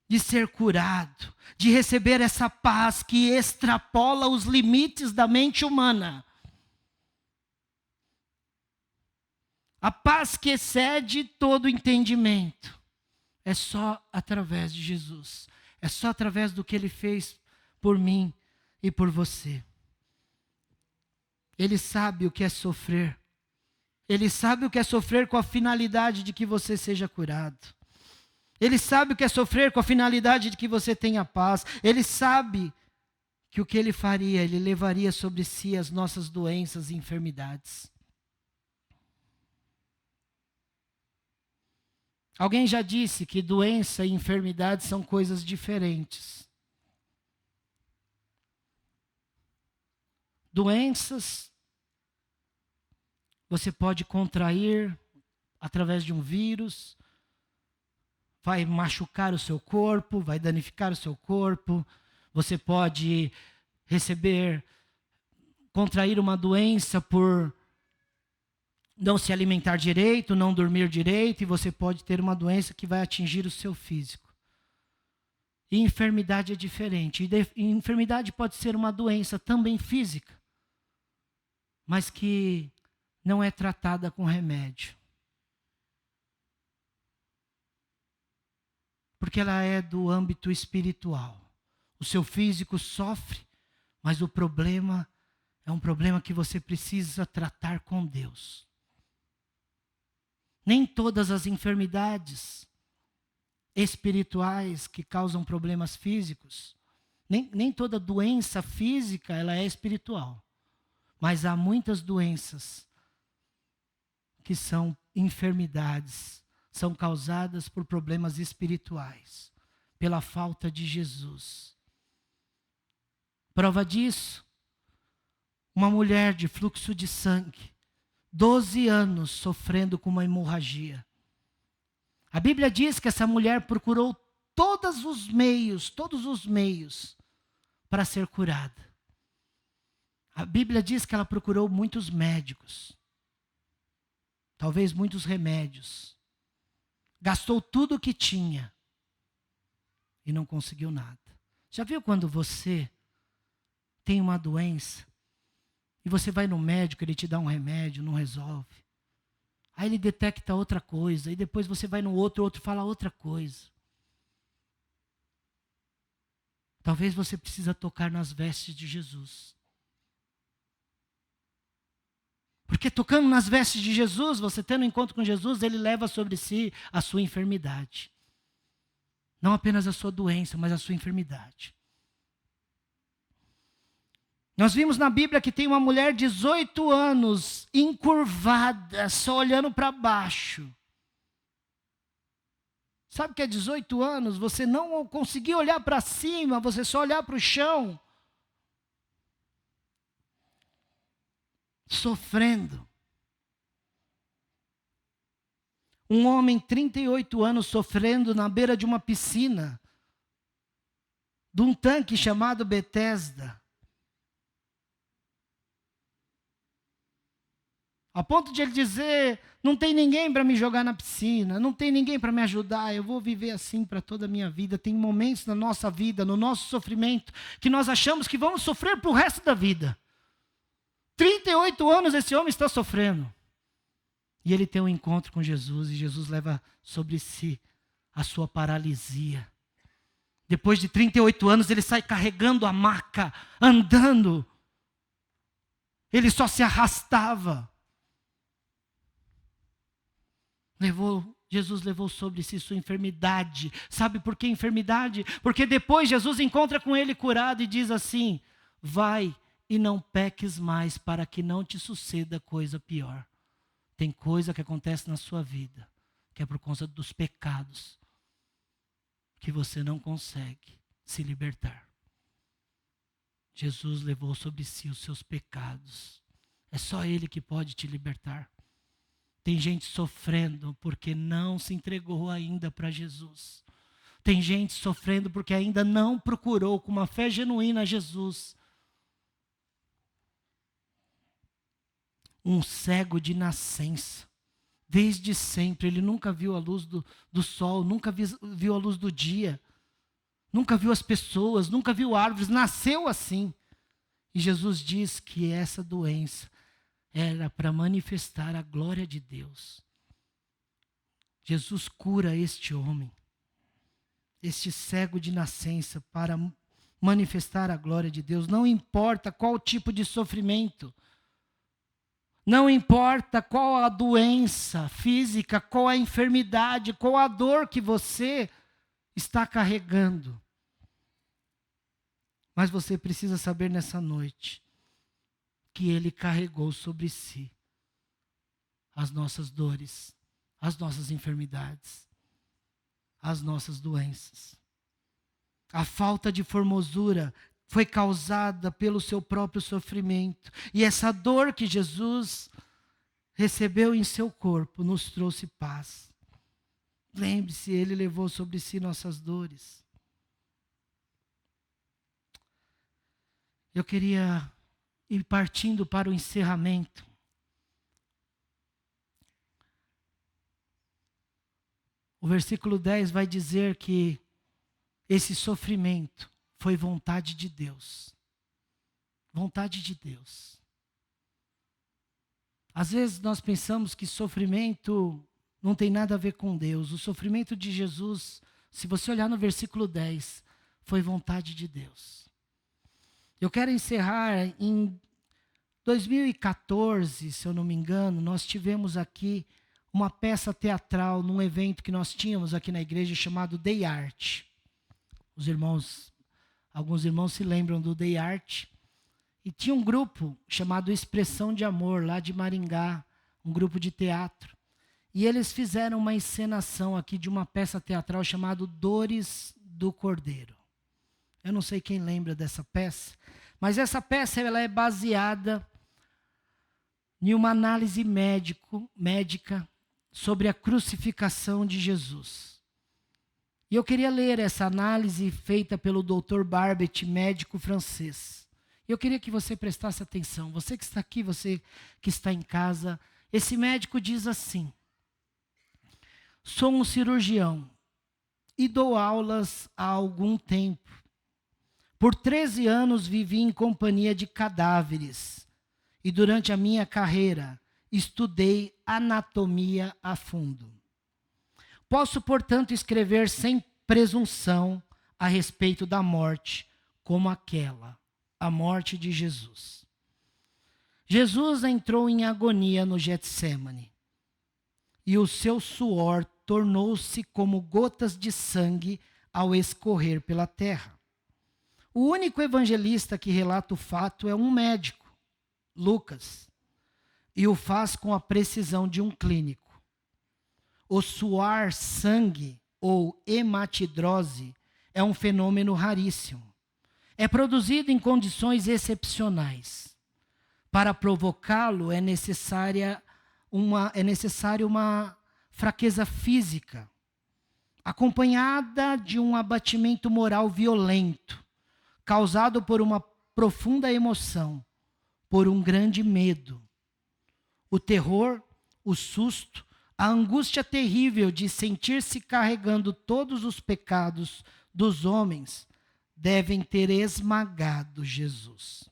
de ser curado, de receber essa paz que extrapola os limites da mente humana. A paz que excede todo entendimento. É só através de Jesus. É só através do que Ele fez por mim e por você. Ele sabe o que é sofrer. Ele sabe o que é sofrer com a finalidade de que você seja curado. Ele sabe o que é sofrer com a finalidade de que você tenha paz. Ele sabe que o que Ele faria, Ele levaria sobre si as nossas doenças e enfermidades. Alguém já disse que doença e enfermidade são coisas diferentes. Doenças, você pode contrair através de um vírus, vai machucar o seu corpo, vai danificar o seu corpo. Você pode contrair uma doença por não se alimentar direito, não dormir direito, e você pode ter uma doença que vai atingir o seu físico. E enfermidade é diferente. E enfermidade pode ser uma doença também física, mas que não é tratada com remédio. Porque ela é do âmbito espiritual. O seu físico sofre, mas o problema é um problema que você precisa tratar com Deus. Nem todas as enfermidades espirituais que causam problemas físicos, nem toda doença física ela é espiritual. Mas há muitas doenças que são enfermidades, são causadas por problemas espirituais, pela falta de Jesus. Prova disso, uma mulher de fluxo de sangue, 12 anos sofrendo com uma hemorragia. A Bíblia diz que essa mulher procurou todos os meios para ser curada. A Bíblia diz que ela procurou muitos médicos, talvez muitos remédios. Gastou tudo o que tinha e não conseguiu nada. Já viu quando você tem uma doença e você vai no médico, ele te dá um remédio, não resolve. Aí ele detecta outra coisa, e depois você vai no outro, o outro fala outra coisa. Talvez você precisa tocar nas vestes de Jesus. Porque tocando nas vestes de Jesus, você tendo um encontro com Jesus, Ele leva sobre si a sua enfermidade. Não apenas a sua doença, mas a sua enfermidade. Nós vimos na Bíblia que tem uma mulher de 18 anos, encurvada, só olhando para baixo. Sabe o que é 18 anos? Você não conseguir olhar para cima, você só olhar para o chão. Sofrendo. Um homem, 38 anos, sofrendo na beira de uma piscina, de um tanque chamado Betesda. A ponto de ele dizer, não tem ninguém para me jogar na piscina, não tem ninguém para me ajudar, eu vou viver assim para toda a minha vida. Tem momentos na nossa vida, no nosso sofrimento, que nós achamos que vamos sofrer para o resto da vida. 38 anos esse homem está sofrendo. E ele tem um encontro com Jesus, e Jesus leva sobre si a sua paralisia. Depois de 38 anos, ele sai carregando a maca, andando. Ele só se arrastava. Jesus levou sobre si sua enfermidade. Sabe por que enfermidade? Porque depois Jesus encontra com ele curado e diz assim: vai e não peques mais, para que não te suceda coisa pior. Tem coisa que acontece na sua vida, que é por conta dos pecados, que você não consegue se libertar. Jesus levou sobre si os seus pecados. É só Ele que pode te libertar. Tem gente sofrendo porque não se entregou ainda para Jesus. Tem gente sofrendo porque ainda não procurou com uma fé genuína a Jesus. Um cego de nascença. Desde sempre, ele nunca viu a luz do sol, nunca viu a luz do dia. Nunca viu as pessoas, nunca viu árvores, nasceu assim. E Jesus diz que essa doença era para manifestar a glória de Deus. Jesus cura este homem, este cego de nascença, para manifestar a glória de Deus. Não importa qual tipo de sofrimento, não importa qual a doença física, qual a enfermidade, qual a dor que você está carregando. Mas você precisa saber nessa noite que Ele carregou sobre si as nossas dores, as nossas enfermidades, as nossas doenças. A falta de formosura foi causada pelo seu próprio sofrimento. E essa dor que Jesus recebeu em seu corpo nos trouxe paz. Lembre-se, Ele levou sobre si nossas dores. Eu queria ir partindo para o encerramento. O versículo 10 vai dizer que esse sofrimento foi vontade de Deus. Vontade de Deus. Às vezes nós pensamos que sofrimento não tem nada a ver com Deus. O sofrimento de Jesus, se você olhar no versículo 10, foi vontade de Deus. Eu quero encerrar em 2014, se eu não me engano, nós tivemos aqui uma peça teatral num evento que nós tínhamos aqui na igreja chamado Day Art. Alguns irmãos se lembram do Day Art. E tinha um grupo chamado Expressão de Amor, lá de Maringá, um grupo de teatro. E eles fizeram uma encenação aqui de uma peça teatral chamada Dores do Cordeiro. Eu não sei quem lembra dessa peça, mas essa peça ela é baseada em uma análise médica sobre a crucificação de Jesus. E eu queria ler essa análise feita pelo Dr. Barbet, médico francês. Eu queria que você prestasse atenção. Você que está aqui, você que está em casa. Esse médico diz assim: sou um cirurgião e dou aulas há algum tempo. Por 13 anos vivi em companhia de cadáveres. E durante a minha carreira estudei anatomia a fundo. Posso, portanto, escrever sem presunção a respeito da morte como aquela, a morte de Jesus. Jesus entrou em agonia no Getsêmani, e o seu suor tornou-se como gotas de sangue ao escorrer pela terra. O único evangelista que relata o fato é um médico, Lucas, e o faz com a precisão de um clínico. O suar sangue, ou hematidrose, é um fenômeno raríssimo. É produzido em condições excepcionais. Para provocá-lo é necessária uma fraqueza física, acompanhada de um abatimento moral violento, causado por uma profunda emoção, por um grande medo. O terror, o susto, a angústia terrível de sentir-se carregando todos os pecados dos homens devem ter esmagado Jesus.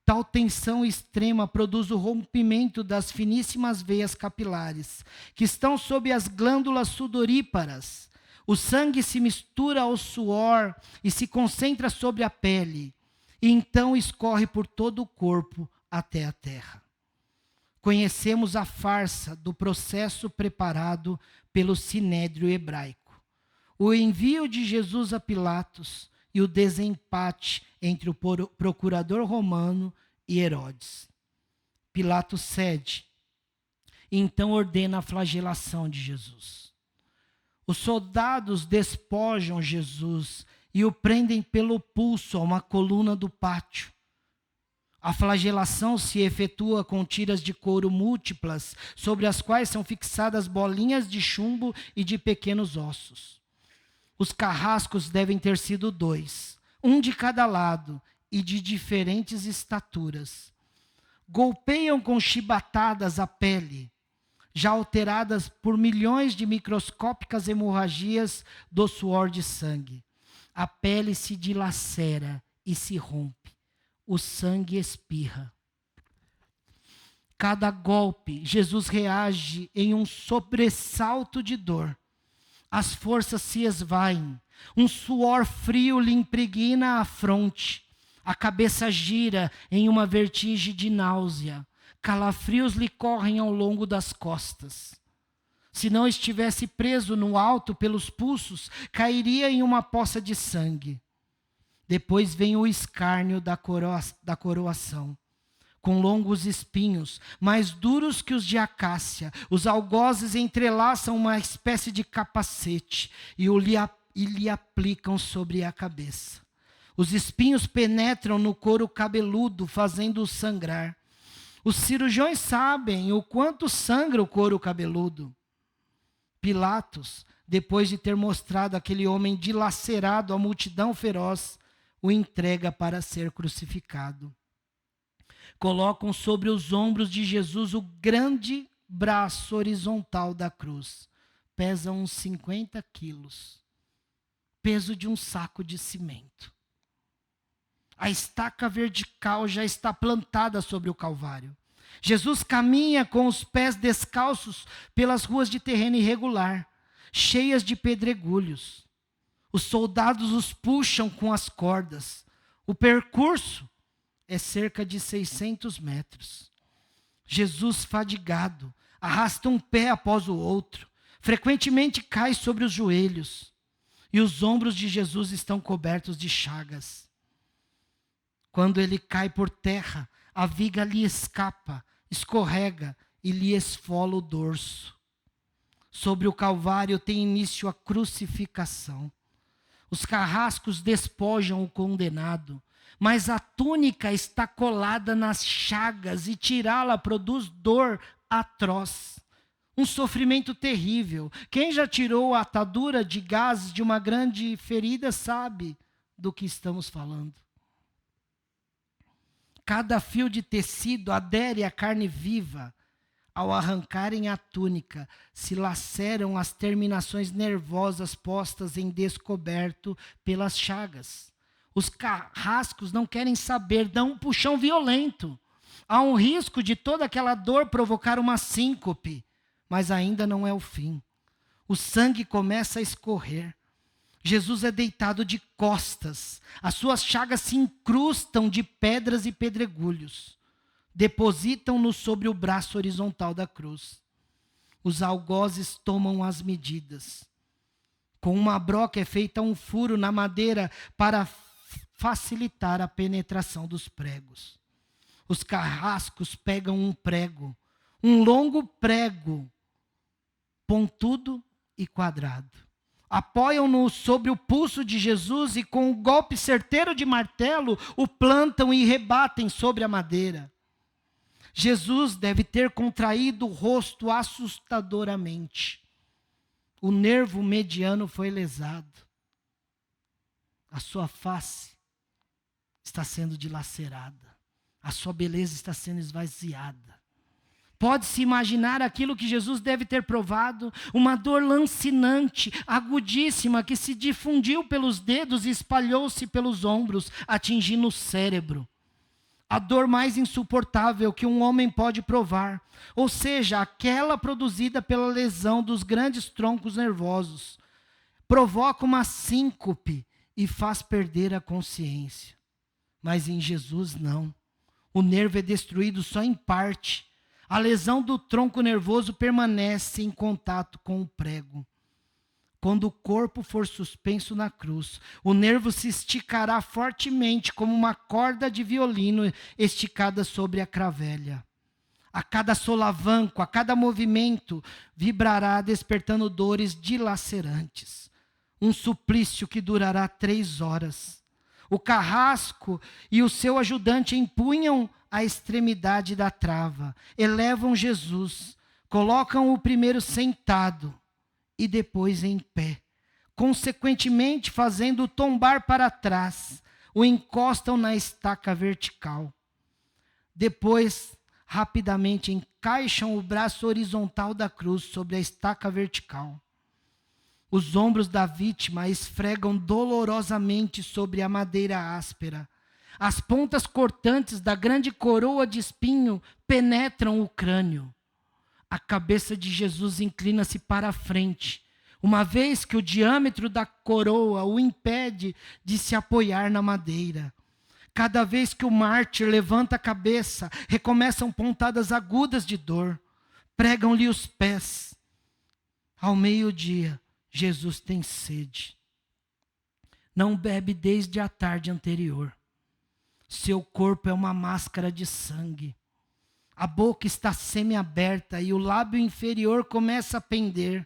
Tal tensão extrema produz o rompimento das finíssimas veias capilares, que estão sob as glândulas sudoríparas. O sangue se mistura ao suor e se concentra sobre a pele, e então escorre por todo o corpo até a terra. conhecemos a farsa do processo preparado pelo sinédrio hebraico. O envio de Jesus a Pilatos e o desempate entre o procurador romano e Herodes. Pilatos cede, e então ordena a flagelação de Jesus. Os soldados despojam Jesus e o prendem pelo pulso a uma coluna do pátio. A flagelação se efetua com tiras de couro múltiplas, sobre as quais são fixadas bolinhas de chumbo e de pequenos ossos. Os carrascos devem ter sido 2, um de cada lado e de diferentes estaturas. Golpeiam com chibatadas a pele, já alteradas por milhões de microscópicas hemorragias do suor de sangue. A pele se dilacera e se rompe. O sangue espirra. Cada golpe, Jesus reage em um sobressalto de dor. As forças se esvaem. Um suor frio lhe impregna a fronte. A cabeça gira em uma vertigem de náusea. Calafrios lhe correm ao longo das costas. Se não estivesse preso no alto pelos pulsos, cairia em uma poça de sangue. Depois vem o escárnio da coroação, com longos espinhos, mais duros que os de acácia. Os algozes entrelaçam uma espécie de capacete e lhe aplicam sobre a cabeça. Os espinhos penetram no couro cabeludo, fazendo-o sangrar. Os cirurgiões sabem o quanto sangra o couro cabeludo. Pilatos, depois de ter mostrado aquele homem dilacerado à multidão feroz, o entrega para ser crucificado. Colocam sobre os ombros de Jesus o grande braço horizontal da cruz. Pesa uns 50 quilos. Peso de um saco de cimento. A estaca vertical já está plantada sobre o Calvário. Jesus caminha com os pés descalços pelas ruas de terreno irregular, cheias de pedregulhos. Os soldados os puxam com as cordas. O percurso é cerca de 600 metros. Jesus, fadigado, arrasta um pé após o outro. Frequentemente cai sobre os joelhos. E os ombros de Jesus estão cobertos de chagas. Quando ele cai por terra, a viga lhe escapa, escorrega e lhe esfola o dorso. Sobre o Calvário tem início a crucificação. Os carrascos despojam o condenado, mas a túnica está colada nas chagas e tirá-la produz dor atroz. Um sofrimento terrível. Quem já tirou a atadura de gases de uma grande ferida sabe do que estamos falando. Cada fio de tecido adere à carne viva. Ao arrancarem a túnica, se laceram as terminações nervosas postas em descoberto pelas chagas. Os carrascos não querem saber, dão um puxão violento. Há um risco de toda aquela dor provocar uma síncope, mas ainda não é o fim. O sangue começa a escorrer. Jesus é deitado de costas. As suas chagas se incrustam de pedras e pedregulhos. Depositam-no sobre o braço horizontal da cruz. Os algozes tomam as medidas. Com uma broca é feita um furo na madeira para facilitar a penetração dos pregos. Os carrascos pegam um prego, um longo prego, pontudo e quadrado. Apoiam-no sobre o pulso de Jesus e com um golpe certeiro de martelo o plantam e rebatem sobre a madeira. Jesus deve ter contraído o rosto assustadoramente. O nervo mediano foi lesado. A sua face está sendo dilacerada. A sua beleza está sendo esvaziada. Pode-se imaginar aquilo que Jesus deve ter provado, uma dor lancinante, agudíssima, que se difundiu pelos dedos e espalhou-se pelos ombros, atingindo o cérebro. A dor mais insuportável que um homem pode provar, ou seja, aquela produzida pela lesão dos grandes troncos nervosos, provoca uma síncope e faz perder a consciência. Mas em Jesus não. O nervo é destruído só em parte. A lesão do tronco nervoso permanece em contato com o prego. Quando o corpo for suspenso na cruz, o nervo se esticará fortemente como uma corda de violino esticada sobre a cravelha. A cada solavanco, a cada movimento, vibrará despertando dores dilacerantes. Um suplício que durará 3 horas. O carrasco e o seu ajudante empunham a extremidade da trava, elevam Jesus, colocam o primeiro sentado e depois em pé, consequentemente fazendo-o tombar para trás, o encostam na estaca vertical. Depois, rapidamente encaixam o braço horizontal da cruz sobre a estaca vertical. Os ombros da vítima esfregam dolorosamente sobre a madeira áspera. As pontas cortantes da grande coroa de espinho penetram o crânio. A cabeça de Jesus inclina-se para a frente, uma vez que o diâmetro da coroa o impede de se apoiar na madeira. Cada vez que o mártir levanta a cabeça, recomeçam pontadas agudas de dor. Pregam-lhe os pés. Ao meio-dia, Jesus tem sede. Não bebe desde a tarde anterior. Seu corpo é uma máscara de sangue. A boca está semi-aberta e o lábio inferior começa a pender.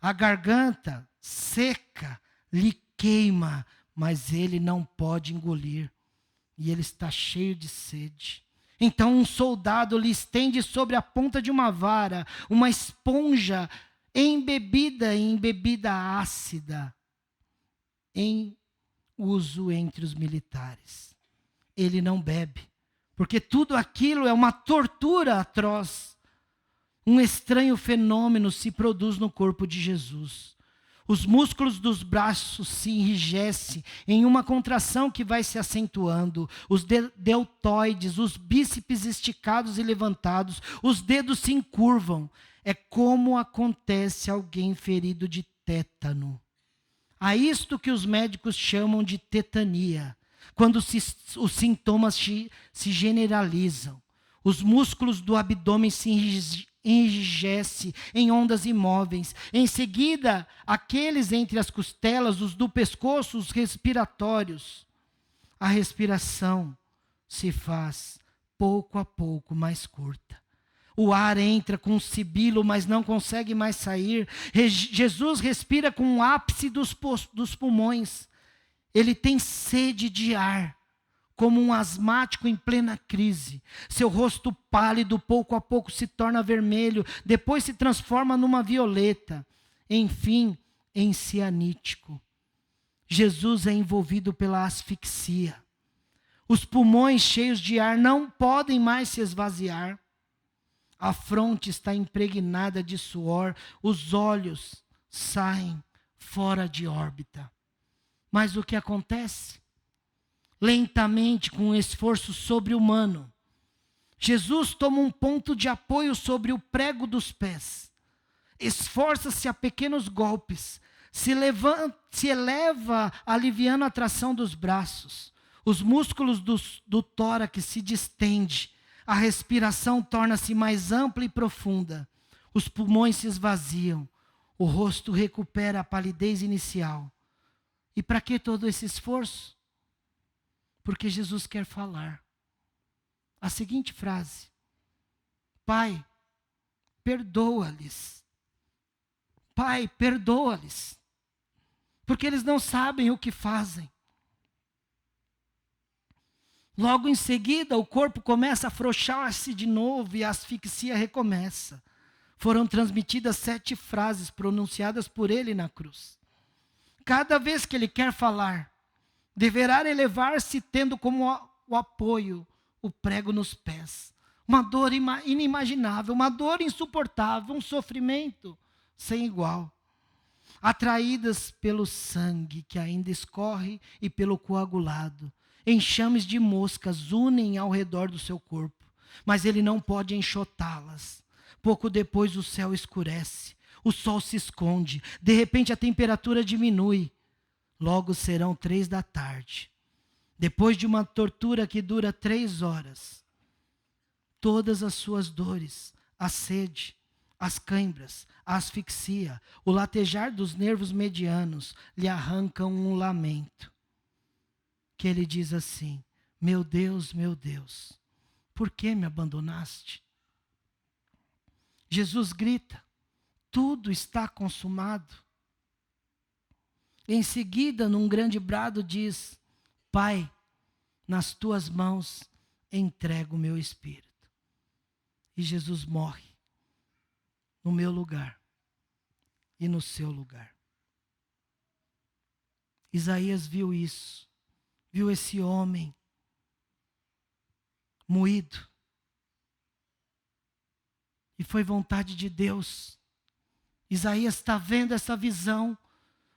A garganta, seca, lhe queima, mas ele não pode engolir. E ele está cheio de sede. Então um soldado lhe estende sobre a ponta de uma vara uma esponja embebida em bebida ácida, em uso entre os militares. Ele não bebe, porque tudo aquilo é uma tortura atroz. Um estranho fenômeno se produz no corpo de Jesus. Os músculos dos braços se enrijecem em uma contração que vai se acentuando. Os deltoides, os bíceps esticados e levantados, os dedos se encurvam. É como acontece a alguém ferido de tétano. A isto que os médicos chamam de tetania, quando os sintomas se generalizam. Os músculos do abdômen se enrijecem em ondas imóveis. Em seguida, aqueles entre as costelas, os do pescoço, os respiratórios. A respiração se faz pouco a pouco mais curta. O ar entra com um sibilo, mas não consegue mais sair. Jesus respira com o ápice dos pulmões. Ele tem sede de ar, como um asmático em plena crise. Seu rosto pálido, pouco a pouco, se torna vermelho, depois se transforma numa violeta, enfim, em cianítico. Jesus é envolvido pela asfixia. Os pulmões cheios de ar não podem mais se esvaziar. A fronte está impregnada de suor, os olhos saem fora de órbita. Mas o que acontece? Lentamente, com um esforço sobre-humano, Jesus toma um ponto de apoio sobre o prego dos pés. Esforça-se a pequenos golpes, se eleva aliviando a tração dos braços. Os músculos do tórax se distendem. A respiração torna-se mais ampla e profunda. Os pulmões se esvaziam. O rosto recupera a palidez inicial. E para que todo esse esforço? Porque Jesus quer falar. A seguinte frase: Pai, perdoa-lhes. Pai, perdoa-lhes. Porque eles não sabem o que fazem. Logo em seguida, o corpo começa a afrouxar-se de novo e a asfixia recomeça. Foram transmitidas 7 frases pronunciadas por ele na cruz. Cada vez que ele quer falar, deverá elevar-se tendo como o apoio o prego nos pés. Uma dor inimaginável, uma dor insuportável, um sofrimento sem igual. Atraídas pelo sangue que ainda escorre e pelo coagulado, enxames de moscas unem ao redor do seu corpo, mas ele não pode enxotá-las. Pouco depois o céu escurece, o sol se esconde, de repente a temperatura diminui. Logo serão 3 da tarde. Depois de uma tortura que dura 3 horas, todas as suas dores, a sede, as cãibras, a asfixia, o latejar dos nervos medianos lhe arrancam um lamento. Que ele diz assim: meu Deus, por que me abandonaste? Jesus grita: tudo está consumado. Em seguida, num grande brado, diz: Pai, nas tuas mãos entrego o meu espírito. E Jesus morre no meu lugar e no seu lugar. Isaías viu isso, viu esse homem moído. E foi vontade de Deus. Isaías está vendo essa visão,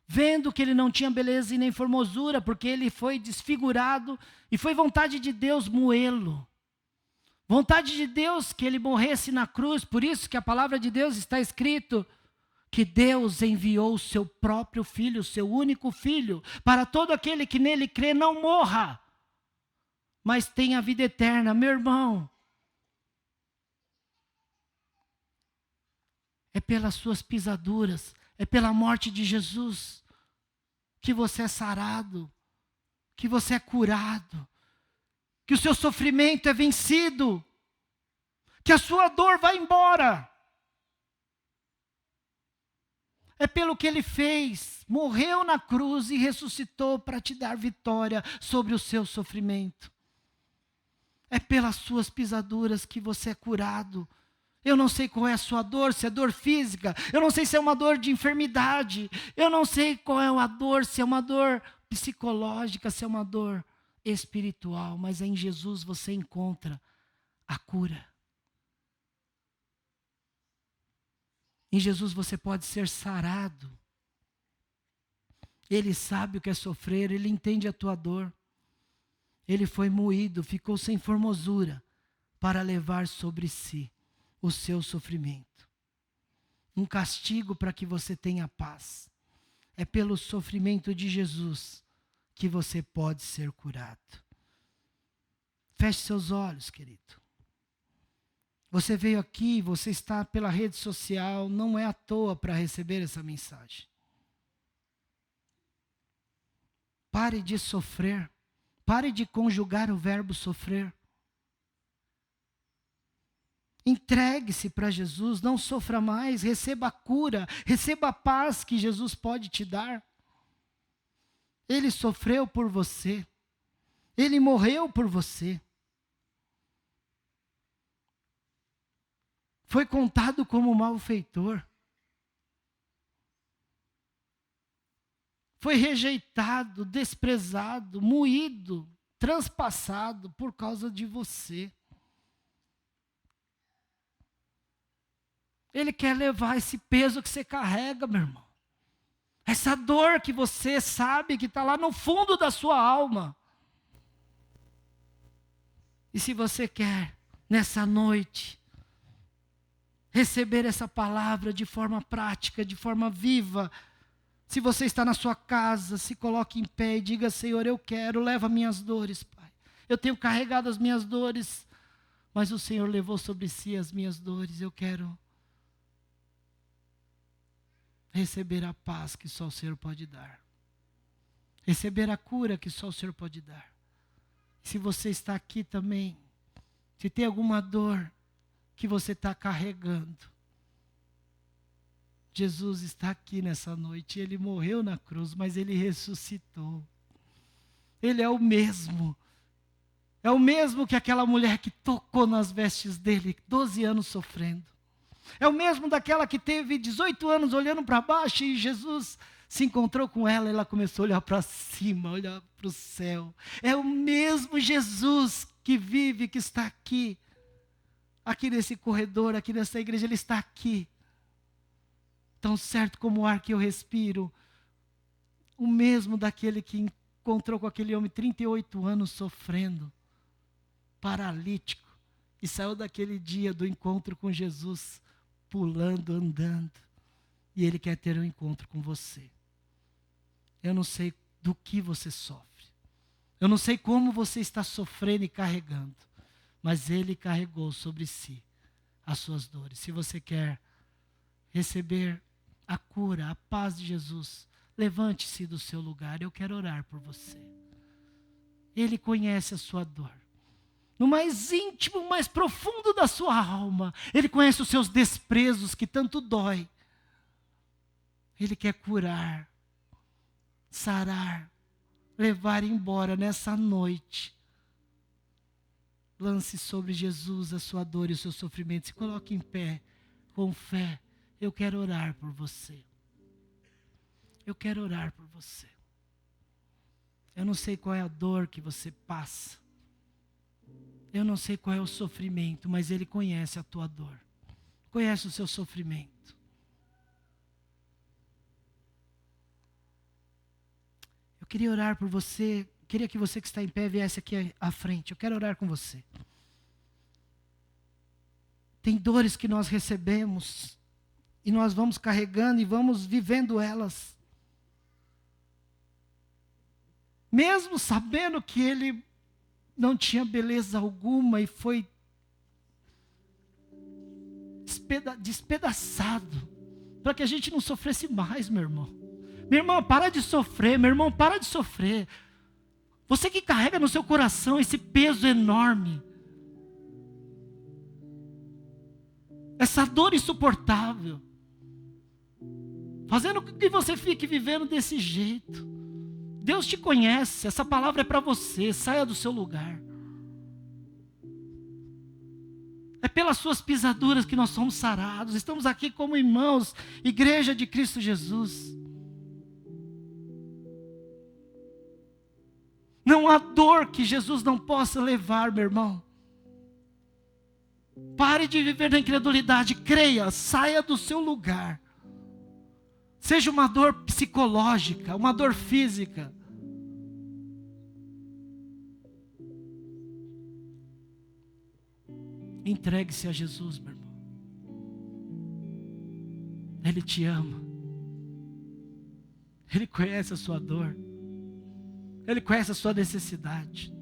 vendo que ele não tinha beleza e nem formosura, porque ele foi desfigurado, e foi vontade de Deus moê-lo. Vontade de Deus que ele morresse na cruz. Por isso que a palavra de Deus está escrito que Deus enviou o seu próprio filho, o seu único filho, para todo aquele que nele crê não morra, mas tenha a vida eterna. Meu irmão, é pelas suas pisaduras, é pela morte de Jesus que você é sarado, que você é curado, que o seu sofrimento é vencido, que a sua dor vai embora. É pelo que ele fez, morreu na cruz e ressuscitou para te dar vitória sobre o seu sofrimento. É pelas suas pisaduras que você é curado. Eu não sei qual é a sua dor, se é dor física, eu não sei se é uma dor de enfermidade, eu não sei qual é a dor, se é uma dor psicológica, se é uma dor espiritual, mas em Jesus você encontra a cura. Em Jesus você pode ser sarado. Ele sabe o que é sofrer, ele entende a tua dor. Ele foi moído, ficou sem formosura para levar sobre si o seu sofrimento. Um castigo para que você tenha paz. É pelo sofrimento de Jesus que você pode ser curado. Feche seus olhos, querido. Você veio aqui, você está pela rede social, não é à toa para receber essa mensagem. Pare de sofrer. Pare de conjugar o verbo sofrer. Entregue-se para Jesus, não sofra mais, receba a cura, receba a paz que Jesus pode te dar. Ele sofreu por você, ele morreu por você. Foi contado como malfeitor. Foi rejeitado, desprezado, moído, transpassado por causa de você. Ele quer levar esse peso que você carrega, meu irmão. Essa dor que você sabe que está lá no fundo da sua alma. E se você quer, nessa noite, receber essa palavra de forma prática, de forma viva, se você está na sua casa, se coloque em pé e diga: Senhor, eu quero, leva minhas dores, Pai. Eu tenho carregado as minhas dores, mas o Senhor levou sobre si as minhas dores. Eu quero receber a paz que só o Senhor pode dar. Receber a cura que só o Senhor pode dar. Se você está aqui também, se tem alguma dor que você está carregando, Jesus está aqui nessa noite. Ele morreu na cruz, mas Ele ressuscitou. Ele é o mesmo. É o mesmo que aquela mulher que tocou nas vestes dele, 12 anos sofrendo. É o mesmo daquela que teve 18 anos olhando para baixo e Jesus se encontrou com ela e ela começou a olhar para cima, olhar para o céu. É o mesmo Jesus que vive, que está aqui nesse corredor, aqui nessa igreja. Ele está aqui, tão certo como o ar que eu respiro. O mesmo daquele que encontrou com aquele homem 38 anos sofrendo, paralítico, e saiu daquele dia do encontro com Jesus pulando, andando. E Ele quer ter um encontro com você. Eu não sei do que você sofre. Eu não sei como você está sofrendo e carregando. mas Ele carregou sobre si as suas dores. Se você quer receber a cura, a paz de Jesus, levante-se do seu lugar. Eu quero orar por você. Ele conhece a sua dor. No mais íntimo, mais profundo da sua alma, Ele conhece os seus desprezos que tanto dói. Ele quer curar, sarar, levar embora nessa noite. Lance sobre Jesus a sua dor e o seu sofrimento. Se coloque em pé, com fé. Eu quero orar por você. Eu quero orar por você. Eu não sei qual é a dor que você passa. Eu não sei qual é o sofrimento, mas Ele conhece a tua dor. Conhece o seu sofrimento. Eu queria orar por você. Queria que você que está em pé viesse aqui à frente. Eu quero orar com você. Tem dores que nós recebemos e nós vamos carregando e vamos vivendo elas. Mesmo sabendo que ele não tinha beleza alguma e foi despedaçado para que a gente não sofresse mais, meu irmão. Meu irmão, para de sofrer. Meu irmão, para de sofrer. Você que carrega no seu coração esse peso enorme, essa dor insuportável, fazendo com que você fique vivendo desse jeito. Deus te conhece, essa palavra é para você, saia do seu lugar. É pelas suas pisaduras que nós somos sarados. Estamos aqui como irmãos, igreja de Cristo Jesus. Não há dor que Jesus não possa levar, meu irmão. Pare de viver na incredulidade, creia, saia do seu lugar. Seja uma dor psicológica, uma dor física. Entregue-se a Jesus, meu irmão. Ele te ama. Ele conhece a sua dor. Ele conhece a sua necessidade.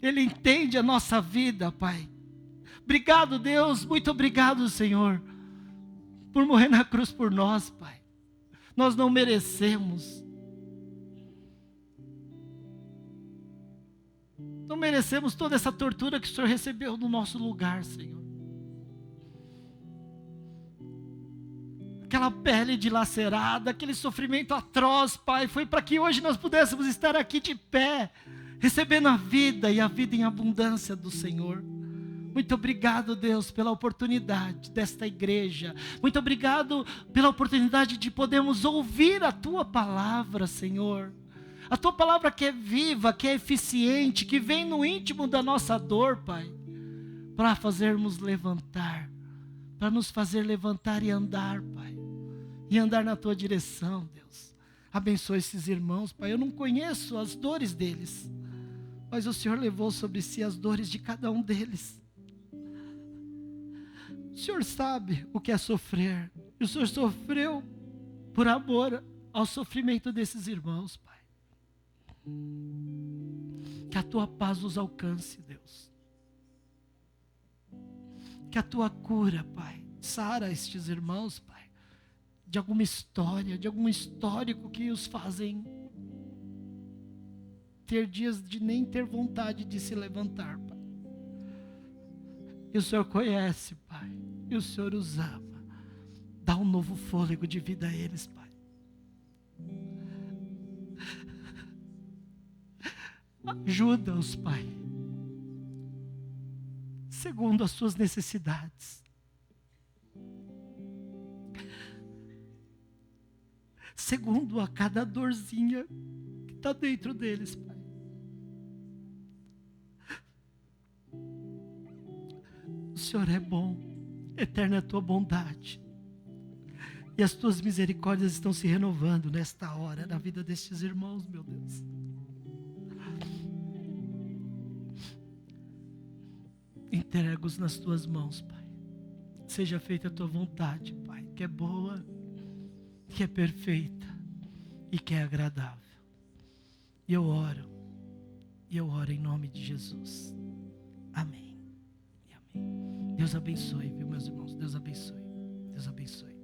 Ele entende a nossa vida, Pai. Obrigado, Deus. Muito obrigado, Senhor, por morrer na cruz por nós, Pai. Nós não merecemos. Não merecemos toda essa tortura que o Senhor recebeu no nosso lugar, Senhor. Aquela pele dilacerada, aquele sofrimento atroz, Pai, foi para que hoje nós pudéssemos estar aqui de pé, recebendo a vida e a vida em abundância do Senhor. Muito obrigado, Deus, pela oportunidade desta igreja. Muito obrigado pela oportunidade de podermos ouvir a Tua palavra, Senhor. A Tua palavra que é viva, que é eficiente, que vem no íntimo da nossa dor, Pai, para fazermos levantar, para nos fazer levantar e andar, Pai. E andar na Tua direção, Deus. Abençoa esses irmãos, Pai. Eu não conheço as dores deles, mas o Senhor levou sobre si as dores de cada um deles. O Senhor sabe o que é sofrer. E o Senhor sofreu por amor ao sofrimento desses irmãos, Pai. Que a Tua paz os alcance, Deus. Que a Tua cura, Pai, sara estes irmãos, Pai, de alguma história, de algum histórico que os fazem ter dias de nem ter vontade de se levantar, Pai. E o Senhor conhece, Pai, e o Senhor os ama. Dá um novo fôlego de vida a eles, Pai. Ajuda-os, Pai, segundo as suas necessidades. Segundo a cada dorzinha que está dentro deles, Pai. O Senhor é bom, eterna é a Tua bondade. E as Tuas misericórdias estão se renovando nesta hora, na vida destes irmãos, meu Deus. Entrego-os nas Tuas mãos, Pai. Seja feita a Tua vontade, Pai, que é boa, que é perfeita e que é agradável. E eu oro em nome de Jesus. Amém. E amém. Deus abençoe, viu, meus irmãos? Deus abençoe. Deus abençoe.